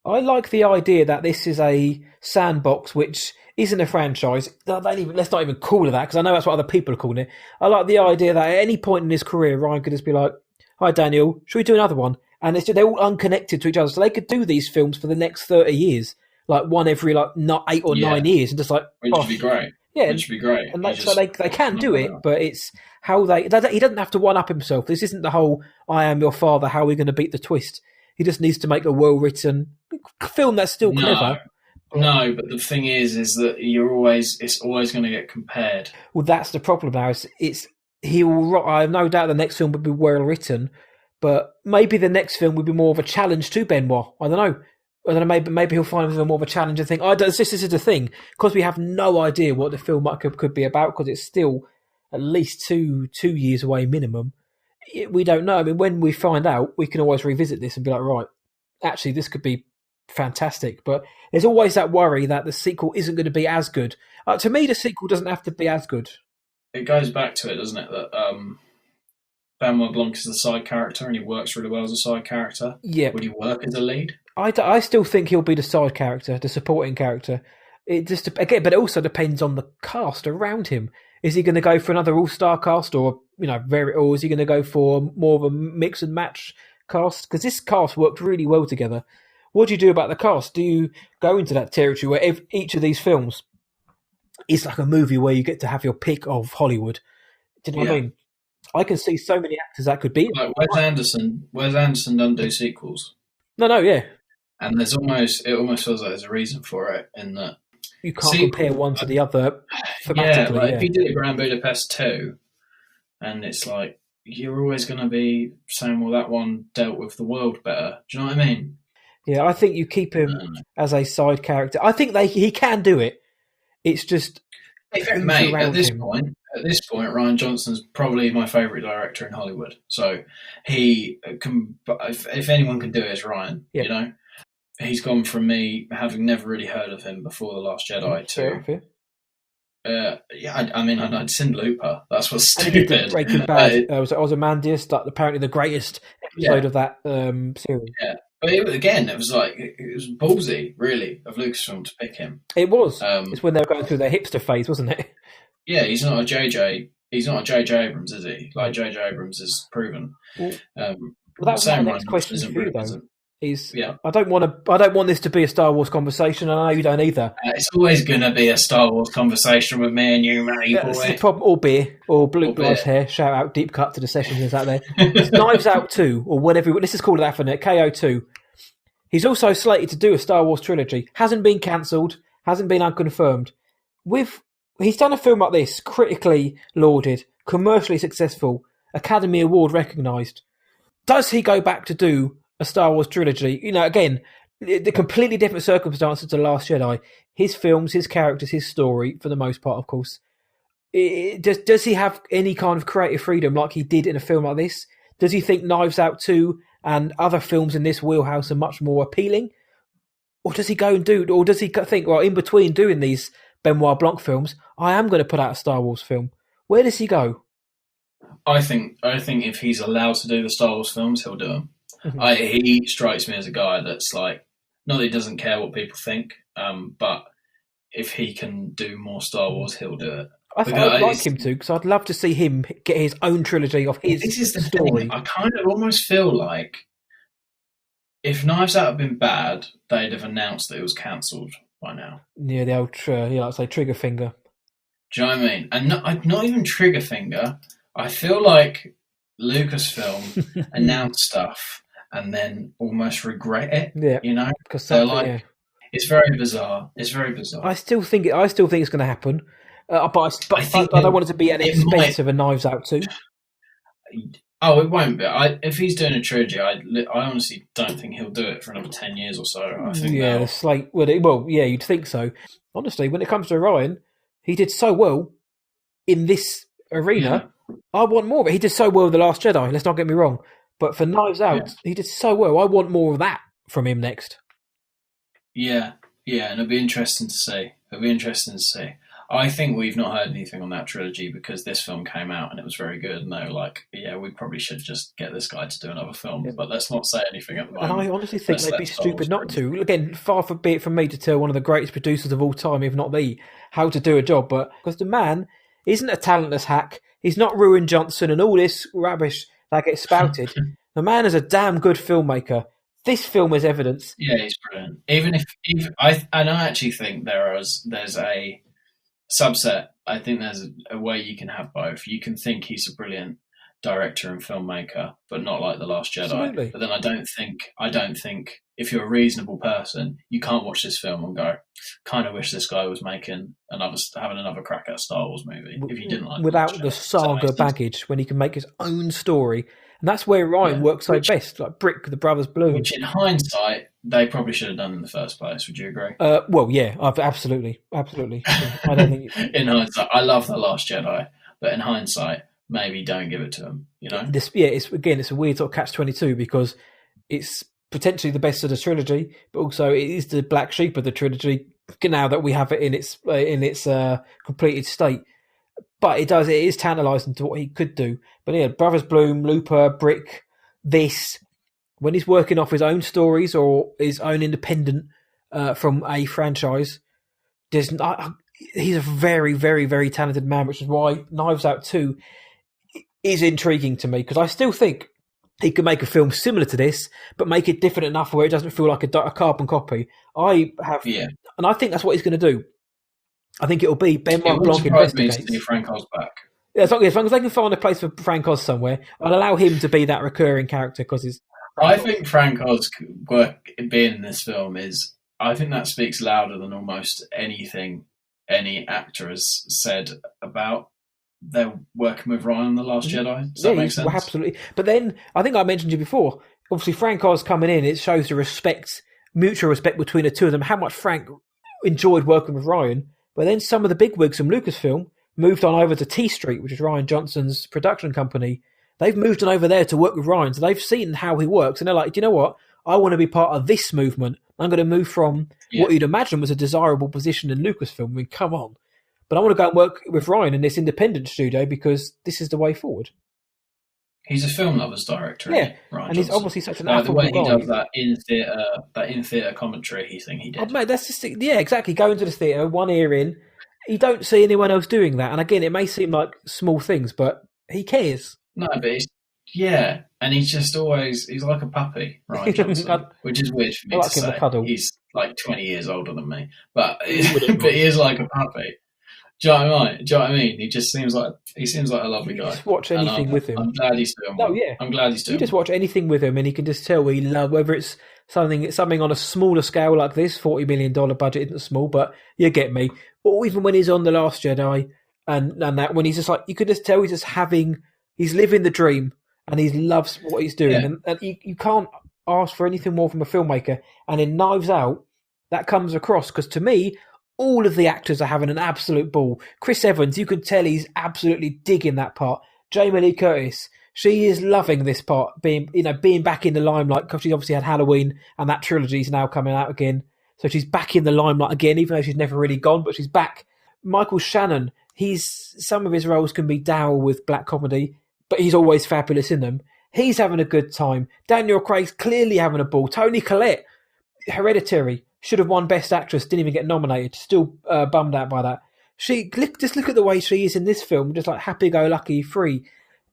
I like the idea that this is a sandbox, which isn't a franchise. Let's not even call it that, because I know that's what other people are calling it. I like the idea that at any point in his career, Ryan could just be like, "Hi, Daniel, should we do another one?" And they're all unconnected to each other, so they could do these films for the next 30 years, like one every not 8 or 9 years, and just like, which would be great. Yeah, which would be great. And so they can do it, but it's how he doesn't have to one up himself. This isn't the whole "I am your father, how are we going to beat the twist?" He just needs to make a well-written film that's still clever. No, but the thing is that it's always going to get compared. Well, that's the problem now. I have no doubt the next film would be well written, but maybe the next film would be more of a challenge to Benoit. I don't know. Maybe he'll find more of a challenge and think, this is the thing, because we have no idea what the film could be about, because it's still at least two years away minimum. We don't know. I mean, when we find out, we can always revisit this and be like, right, actually, this could be fantastic. But there's always that worry that the sequel isn't going to be as good. To me, the sequel doesn't have to be as good. It goes back to it, doesn't it, that Benoit Blanc is the side character and he works really well as a side character. Yeah. Would he work as a lead? I still think he'll be the side character, the supporting character. It just again, but it also depends on the cast around him. Is he going to go for another all-star cast, or is he going to go for more of a mix and match cast? Because this cast worked really well together. What do you do about the cast? Do you go into that territory where each of these films is like a movie where you get to have your pick of Hollywood? Do you know what I mean? I can see so many actors that could be. Like Wes Anderson doesn't do sequels. No, yeah. And it almost feels like there's a reason for it, in that you can't compare one to the other thematically. If you did a Grand Budapest 2, and it's like, you're always going to be saying, well, that one dealt with the world better. Do you know what I mean? Yeah, I think you keep him as a side character. I think he can do it. It's just... Mate, at this point, Rian Johnson's probably my favourite director in Hollywood. So he can... If anyone can do it, it's Ryan, He's gone from me having never really heard of him before The Last Jedi to... I'd seen Looper. That's what's stupid. Breaking Bad. Was Ozymandias, apparently the greatest episode of that series. Yeah. But it was like it was ballsy, really, of Lucasfilm to pick him. It was. It's when they were going through their hipster phase, wasn't it? Yeah, he's not a JJ. He's not a JJ Abrams, is he? Like JJ Abrams has proven. Well, that's my next question for you, though. I don't want this to be a Star Wars conversation, and I know you don't either. It's always going to be a Star Wars conversation with me and you, mate. That's the problem, or beer, or Blue Glass Hair. Shout out, deep cut to the sessions out there. It's Knives Out 2, or whatever. Let's just call it that for now. KO2. He's also slated to do a Star Wars trilogy. Hasn't been cancelled. Hasn't been unconfirmed. He's done a film like this, critically lauded, commercially successful, Academy Award recognised. Does he go back to do a Star Wars trilogy? You know, again, the completely different circumstances to Last Jedi. His films, his characters, his story, for the most part, of course. Does he have any kind of creative freedom like he did in a film like this? Does he think Knives Out 2 and other films in this wheelhouse are much more appealing? Or does he think, well, in between doing these Benoit Blanc films, I am going to put out a Star Wars film? Where does he go? I think if he's allowed to do the Star Wars films, he'll do them. Mm-hmm. He strikes me as a guy that's like, not that he doesn't care what people think, but if he can do more Star Wars, he'll do it. I'd like him to, because I'd love to see him get his own trilogy of his This is the story. Thing. I kind of almost feel like if Knives Out had been bad, they'd have announced that it was cancelled by now. Yeah, the old, like say, trigger finger. Do you know what I mean? And not even trigger finger. I feel like Lucasfilm announced stuff and then almost regret it. Yeah, you know, because they're like, it's very bizarre. It's very bizarre. I still think it's going to happen, but I don't want it to be at the expense of a Knives Out 2. Oh, it won't be. If he's doing a trilogy, I honestly don't think he'll do it for another 10 years or so. I think the slate. Well, yeah, you'd think so. Honestly, when it comes to Ryan, he did so well in this arena. Yeah. I want more of it. He did so well with The Last Jedi, let's not get me wrong. But for Knives Out, he did so well. I want more of that from him next. Yeah, and it'll be interesting to see. I think we've not heard anything on that trilogy because this film came out and it was very good. And they were like, yeah, we probably should just get this guy to do another film. Yeah. But let's not say anything at the moment. And I honestly think they'd be stupid not to. Again, far be it from me to tell one of the greatest producers of all time, if not the, how to do a job. But because the man isn't a talentless hack. He's not Rian Johnson and all this rubbish that gets spouted. The man is a damn good filmmaker. This film is evidence. Yeah, he's brilliant. Even if I actually think there's a subset. I think there's a way you can have both. You can think he's a brilliant director and filmmaker, but not like The Last Jedi. Absolutely. But then I don't think if you're a reasonable person, you can't watch this film and go, kind of wish this guy was having another crack at a Star Wars movie. If you didn't like without the saga baggage, when he can make his own story. And that's where Ryan works so best, like Brick, the Brothers Bloom. Which in hindsight, they probably should have done in the first place. Would you agree? Well, yeah, absolutely. I don't think in hindsight, I love The Last Jedi, but in hindsight, maybe don't give it to him. You know, it's a weird sort of catch-22 because it's potentially the best of the trilogy, but also it is the black sheep of the trilogy now that we have it in its completed state. But it is tantalising to what he could do. But yeah, Brothers Bloom, Looper, Brick, this, when he's working off his own stories or his own independent from a franchise, he's a very, very, very talented man, which is why Knives Out 2 is intriguing to me, because I still think he could make a film similar to this, but make it different enough where it doesn't feel like a carbon copy. And I think that's what he's going to do. I think it'll be Benoit Blanc investigates. Me to see Frank Oz back. Yeah, as long as they can find a place for Frank Oz somewhere, I'll allow him to be that recurring character because I think Frank Oz being in this film I think that speaks louder than almost anything any actor has said about their working with Ryan on The Last Jedi. Does that make sense? Well, absolutely. But then I think I mentioned you before. Obviously, Frank Oz coming in, it shows the mutual respect between the two of them. How much Frank enjoyed working with Ryan. But then some of the bigwigs from Lucasfilm moved on over to T Street, which is Rian Johnson's production company. They've moved on over there to work with Ryan, so they've seen how he works, and they're like, do you know what? I want to be part of this movement. I'm going to move from what you'd imagine was a desirable position in Lucasfilm. I mean, come on. But I want to go and work with Ryan in this independent studio because this is the way forward. He's a film lovers director, yeah, Rian and Johnson. he's obviously such an affable the way guy. he does that in theatre commentary thing he did. Oh, mate, that's just exactly. Go into the theatre, one ear in. You don't see anyone else doing that, and again, it may seem like small things, but he cares. No, but and he's just he's like a puppy, Rian Johnson, which is weird for me to say. He's like 20 years older than me, but he is like a puppy. Do you know what I mean? He seems like a lovely guy. Just watch anything with him. I'm glad he's doing well. Yeah. I'm glad he's doing well. You just watch anything with him, and you can just tell he loves, whether it's something on a smaller scale like this. $40 million budget isn't small, but you get me. Or even when he's on The Last Jedi, and that when he's just like, you can just tell he's living the dream, and he loves what he's doing, and you can't ask for anything more from a filmmaker. And in Knives Out, that comes across, because to me, all of the actors are having an absolute ball. Chris Evans, you can tell he's absolutely digging that part. Jamie Lee Curtis, she is loving this part, being back in the limelight, because she obviously had Halloween, and that trilogy is now coming out again. So she's back in the limelight again, even though she's never really gone, but she's back. Michael Shannon, some of his roles can be dour with black comedy, but he's always fabulous in them. He's having a good time. Daniel Craig's clearly having a ball. Toni Collette, Hereditary, should have won Best Actress, didn't even get nominated. Still bummed out by that. Just look at the way she is in this film, just like happy-go-lucky, free.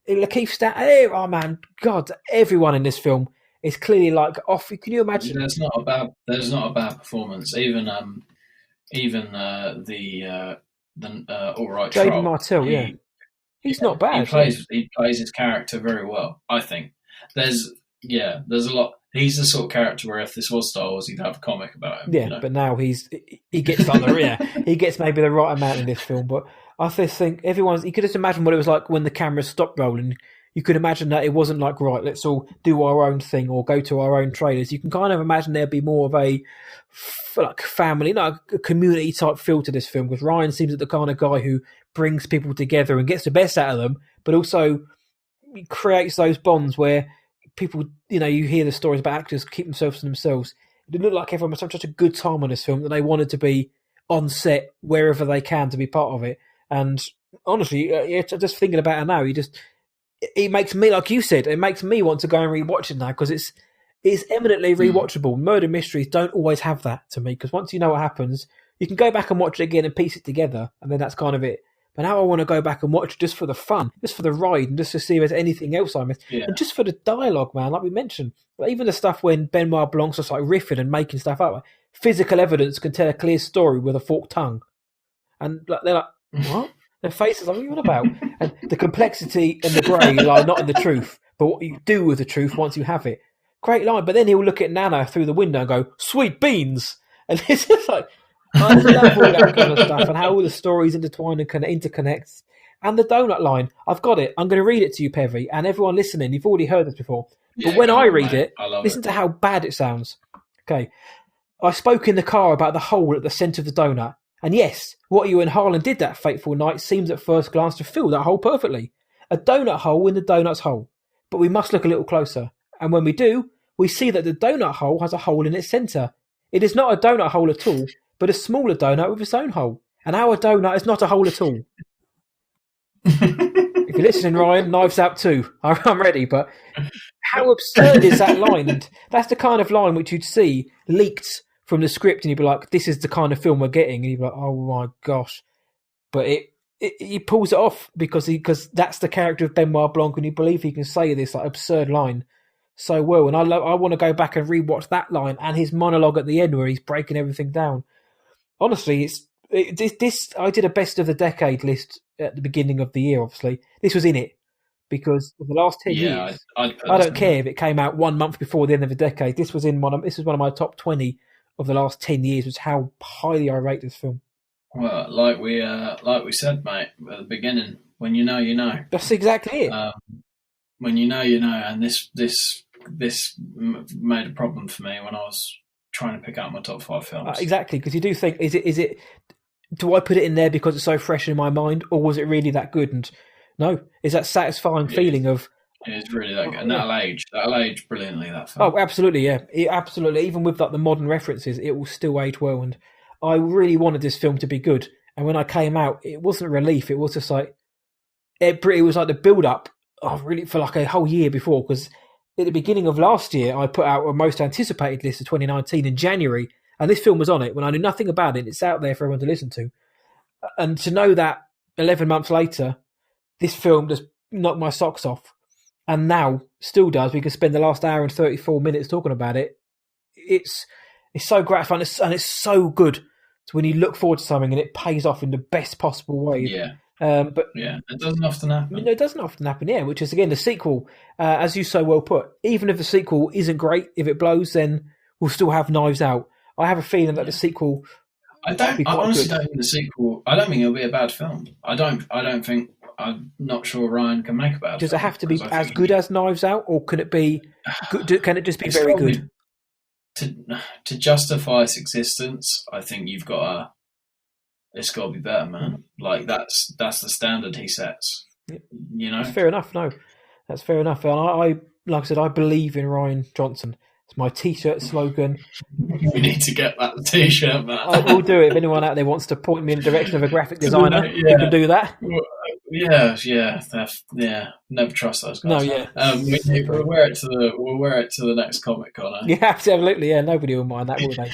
Lakeith Stanfield, oh man, God, everyone in this film is clearly like off. Can you imagine? There's not a bad performance. Even the All Right Jaden Troll, Martell, he's not bad. He plays his character very well, I think. There's a lot. He's the sort of character where if this was Star Wars, he'd have a comic about him. Yeah, but now he gets he gets maybe the right amount in this film. But I just think you could just imagine what it was like when the camera stopped rolling. You could imagine that it wasn't like, right, let's all do our own thing or go to our own trailers. You can kind of imagine there'd be more of a family, a community type feel to this film, because Ryan seems like the kind of guy who brings people together and gets the best out of them, but also creates those bonds where people, you hear the stories about actors keep themselves to themselves. It looked like everyone was having such a good time on this film that they wanted to be on set wherever they can to be part of it. And honestly, just thinking about it now, it makes me, like you said, it makes me want to go and rewatch it now, because it's eminently rewatchable. Murder mysteries don't always have that to me, because once you know what happens, you can go back and watch it again and piece it together, and then that's kind of it. But now I want to go back and watch just for the fun, just for the ride, and just to see if there's anything else I missed. Yeah. And just for the dialogue, man, like we mentioned. Like even the stuff when Benoit Blanc's just like riffing and making stuff up. Like, physical evidence can tell a clear story with a forked tongue. And they're like, what? Their faces, what are you on about? And the complexity and the grey lie not in the truth, but what you do with the truth once you have it. Great line. But then he'll look at Nana through the window and go, sweet beans. And it's just like, I love all that kind of stuff and how all the stories intertwine and interconnect. And the donut line, I've got it. I'm going to read it to you, Pevy, and everyone listening. You've already heard this before, but when I read it, listen to how bad it sounds. Okay, I spoke in the car about the hole at the centre of the donut, and yes, what you and Harlan did that fateful night seems at first glance to fill that hole perfectly. A donut hole in the donut's hole, but we must look a little closer. And when we do, we see that the donut hole has a hole in its centre. It is not a donut hole at all, but a smaller donut with its own hole. And our donut is not a hole at all. If you're listening, Ryan, Knives Out 2. I'm ready, but how absurd is that line? And that's the kind of line which you'd see leaked from the script, and you'd be like, this is the kind of film we're getting. And you'd be like, oh my gosh. But he pulls it off because that's the character of Benoit Blanc, and you believe he can say this like absurd line so well. And I want to go back and rewatch that line and his monologue at the end where he's breaking everything down. Honestly, this. I did a best of the decade list at the beginning of the year. Obviously, this was in it because for the last 10 years, I don't care if it came out 1 month before the end of the decade. This was one of my top 20 of the last 10 years. Was how highly I rate this film. Well, like we said, mate, at the beginning, when you know, you know. That's exactly it. When you know, you know, and this made a problem for me when I was trying to pick out my top 5 films. Exactly, because you do think, is it? Do I put it in there because it's so fresh in my mind, or was it really that good? And no, it's that satisfying feeling of. It's really that good, and that'll age brilliantly. That film. Oh, absolutely, yeah, absolutely. Even with like the modern references, it will still age well. And I really wanted this film to be good. And when I came out, it wasn't relief. It was just like it was like the build up really for like a whole year before, because at the beginning of last year I put out a most anticipated list of 2019 in January, and this film was on it when I knew nothing about it. It's out there for everyone to listen to, and to know that 11 months later, this film just knocked my socks off, and now still does. We can spend the last hour and 34 minutes talking about it. It's so gratifying, and it's so good. So when you look forward to something and it pays off in the best possible way. Yeah. But it doesn't often happen. It doesn't often happen, yeah, which is, again, the sequel, as you so well put. Even if the sequel isn't great, if it blows, then we'll still have Knives Out. I have a feeling that the sequel... I honestly don't think the sequel... I don't think it'll be a bad film. I don't think... I'm not sure Ryan can make a bad film. Does it have to be as good as Knives Out, or can it be... Can it just be very good? To justify its existence, I think it's got to be better, man. Like that's the standard he sets. You know, that's fair enough. No, that's fair enough. And I like I said, I believe in Rian Johnson. It's my T-shirt slogan. We need to get that T-shirt, man. I will do it. If anyone out there wants to point me in the direction of a graphic designer, you can do that. Yeah. Never trust those guys. No, yeah. We'll wear it to the next Comic-Con. Yeah, absolutely. Yeah, nobody will mind that, will they?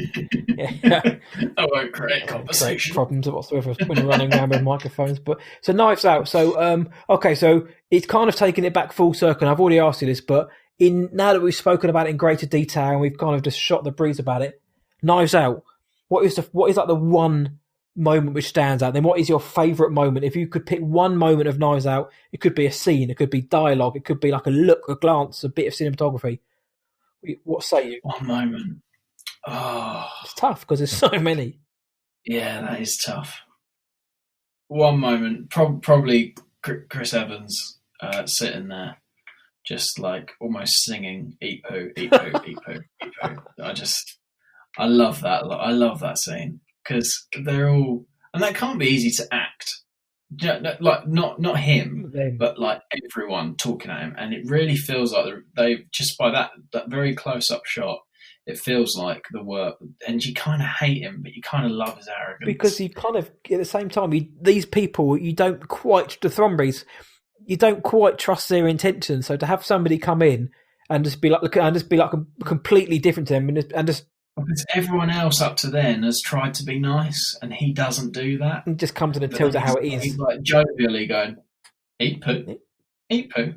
Yeah. That won't create conversation. Problems whatsoever when we're running around with microphones. But so Knives Out. So okay, so it's kind of taking it back full circle. And I've already asked you this, but now that we've spoken about it in greater detail and we've kind of just shot the breeze about it, Knives Out. What is like the one moment which stands out? Then what is your favourite moment? If you could pick one moment of Knives Out, it could be a scene, it could be dialogue, it could be like a look, a glance, a bit of cinematography. What say you? One moment. Oh, it's tough because there's so many. Yeah, that is tough. One moment, probably Chris Evans sitting there, just like almost singing "Eat poo, eat poo, eat poo, eat poo." I love that. I love that scene because they're all, and that can't be easy to act. Like not him, but like everyone talking at him, and it really feels like they just by that very close up shot. It feels like the work, and you kind of hate him, but you kind of love his arrogance. Because you kind of, at the same time, these people, you don't quite, the Thrombys, you don't quite trust their intentions. So to have somebody come in and just be like completely different to them, and just because everyone else up to then has tried to be nice, and he doesn't do that. And just comes in and tells it how it is. He's like jovially going, "Eat poo, eat poo."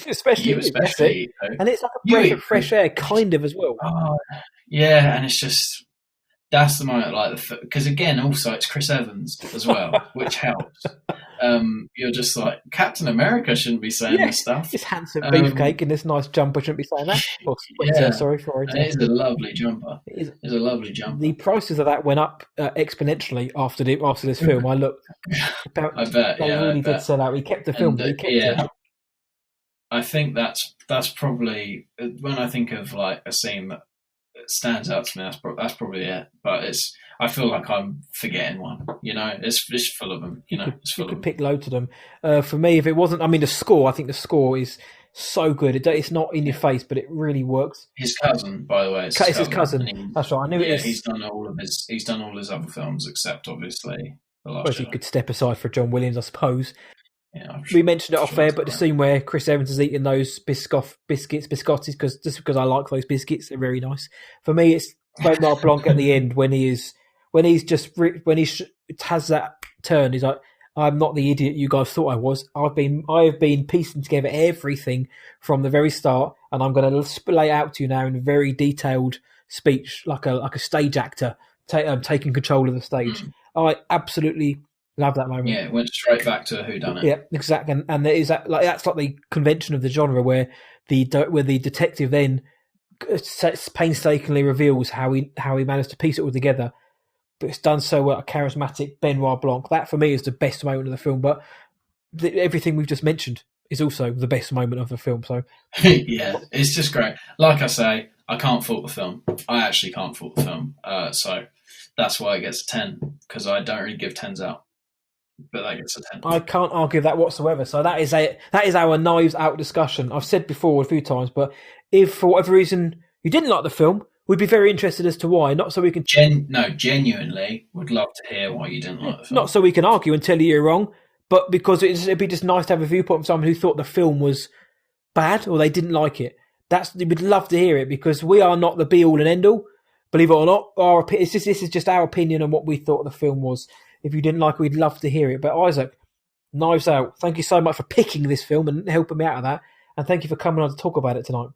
Especially eat poo. And it's like a breath of fresh air, kind of, as well. Oh, yeah, and it's just that's the moment, like because again, also it's Chris Evans as well, which helps. You're just like Captain America shouldn't be saying this stuff. This handsome beefcake in this nice jumper shouldn't be saying that. Sorry. It is a lovely jumper. It's a lovely jumper. The prices of that went up exponentially after this film. I looked. I bet. They really did sell out. He kept the film. But he kept it. I think that's probably when I think of like a scene that stands out to me. That's probably it. But I feel like I'm forgetting one. You know, it's full of them. You could pick loads of them. For me, if it wasn't, I mean, the score. I think the score is so good. It's not in your face, but it really works. His cousin, by the way, it's his cousin. That's right. I knew it is. He's done all his other films except obviously The Last Jedi. He could step aside for John Williams, I suppose. Yeah, we mentioned it off air, but the scene where Chris Evans is eating those biscottis, because I like those biscuits, they're very nice. For me, it's Benoit Blanc at the end when he has that turn. He's like, "I'm not the idiot you guys thought I was. I have been piecing together everything from the very start, and I'm going to lay it out to you now in a very detailed speech, like a stage actor taking control of the stage." I absolutely love that moment. Yeah, it went straight back to whodunit. Yeah, exactly. And there is that's like the convention of the genre where the detective then painstakingly reveals how he managed to piece it all together. But it's done so well. A charismatic Benoit Blanc. That for me is the best moment of the film. But everything we've just mentioned is also the best moment of the film. So yeah, it's just great. Like I say, I can't fault the film. I actually can't fault the film. So that's why it gets a 10 because I don't really give 10s out. But that gets a 10. I can't argue that whatsoever. So that is our Knives Out discussion. I've said before a few times, but if for whatever reason you didn't like the film, we'd be very interested as to why. Not so we can genuinely would love to hear why you didn't like the film. Not so we can argue and tell you you're wrong, but because it'd be just nice to have a viewpoint from someone who thought the film was bad or they didn't like it. We'd love to hear it, because we are not the be all and end all. Believe it or not, this is just our opinion on what we thought the film was. If you didn't like it, we'd love to hear it. But Isaac, Knives Out, thank you so much for picking this film and helping me out of that. And thank you for coming on to talk about it tonight.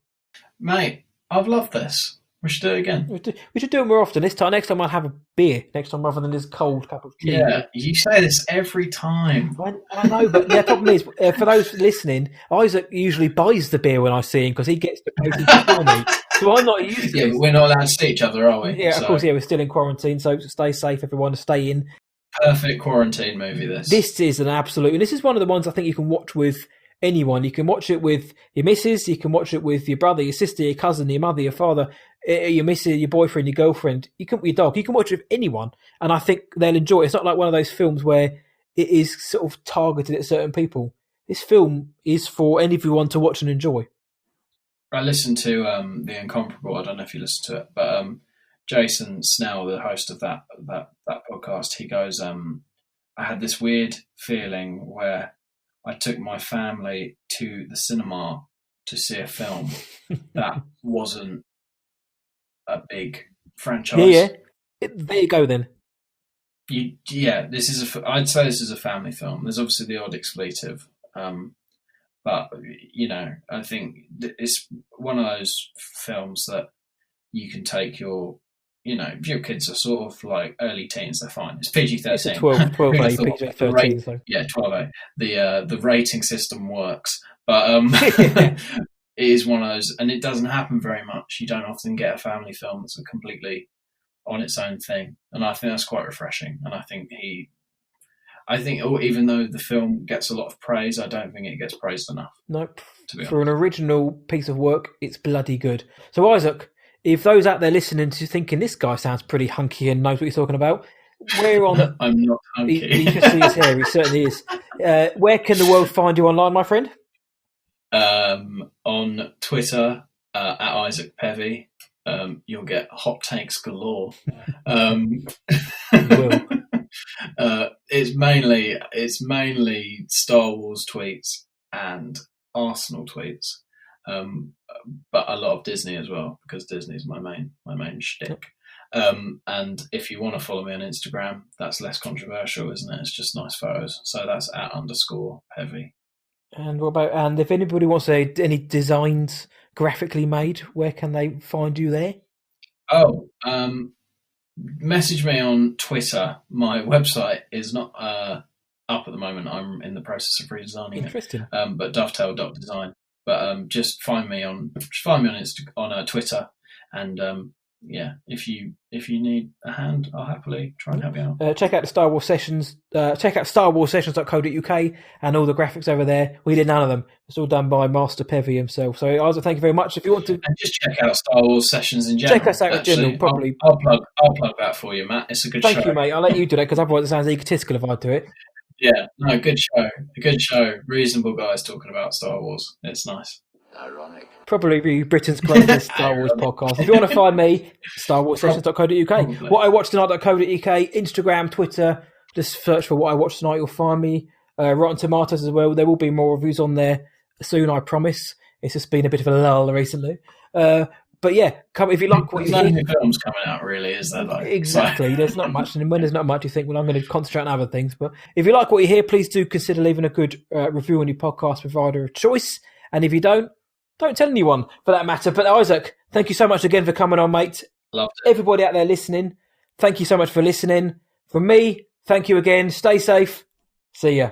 Mate, I've loved this. We should do it again. We should do it more often. Next time I'll have a beer. Next time, rather than this cold cup of tea. Yeah, you say this every time. I know, but the problem is, for those listening, Isaac usually buys the beer when I see him because he gets the places before me. So I'm not used to it. Yeah, but we're not allowed to see each other, are we? Yeah, of course, yeah, we're still in quarantine, so stay safe, everyone, stay in. Perfect quarantine movie, this. This is an absolute, and this is one of the ones I think you can watch with anyone. You can watch it with your missus, you can watch it with your brother, your sister, your cousin, your mother, your father, your missus, your boyfriend, your girlfriend, your dog. You can watch it with anyone, and I think they'll enjoy it. It's not like one of those films where it is sort of targeted at certain people. This film is for anyone to watch and enjoy. I listened to The Incomparable. I don't know if you listened to it, but Jason Snell, the host of that podcast, he goes, I had this weird feeling where I took my family to the cinema to see a film that wasn't a big franchise. Yeah. There you go then. I'd say this is a family film. There's obviously the odd expletive, but I think it's one of those films that you can take if your kids are sort of like early teens, they're fine. It's PG-13. It's a 12A, PG-13. So. Yeah, 12A. The rating system works, but it is one of those, and it doesn't happen very much. You don't often get a family film that's a completely on its own thing, and I think that's quite refreshing. And I think even though the film gets a lot of praise, I don't think it gets praised enough. Nope. For an original piece of work, it's bloody good. So Isaac, if those out there listening to thinking this guy sounds pretty hunky and knows what he's talking about, where on I'm not hunky. You can see his hair, he certainly is. Where can the world find you online, my friend? On Twitter, at Isaac Pevy. You'll get hot takes galore. You will. It's mainly Star Wars tweets and Arsenal tweets, but a lot of Disney as well, because Disney's my main shtick. And if you want to follow me on Instagram, that's less controversial, isn't it? It's just nice photos. So that's at _Pevy. And if anybody wants any designs graphically made, where can they find you there? Message me on Twitter. My website is not up at the moment. I'm in the process of redesigning it. Interesting. But dovetail.design. But just find me on Twitter, and if you need a hand, I'll happily try and help you out. Check out the Star Wars Sessions. Check out starwarsessions.co.uk and all the graphics over there. We did none of them. It's all done by Master Pevy himself. So Isaac, thank you very much. If you want to, and just check out Star Wars Sessions in general. Check us out in general. Probably. I'll plug that for you, Matt. It's a good show. Thank you, mate. I'll let you do that, because otherwise it sounds egotistical if I do it. Yeah, no, good show. A good show. Reasonable guys talking about Star Wars. It's nice. Ironic. Probably Britain's greatest Star Wars podcast. If you want to find me, starwarsessions.co.uk, whatIwatched.tonight.co.uk, Instagram, Twitter, just search for What I Watched Tonight, you'll find me. Rotten Tomatoes as well. There will be more reviews on there soon, I promise. It's just been a bit of a lull recently. But yeah, if you like what you hear. There's no new films coming out, really, is there? Exactly. There's not much. And when there's not much, you think, well, I'm going to concentrate on other things. But if you like what you hear, please do consider leaving a good review on your podcast provider of choice. And if you don't tell anyone for that matter. But Isaac, thank you so much again for coming on, mate. Loved it. Everybody out there listening, thank you so much for listening. From me, thank you again. Stay safe. See ya.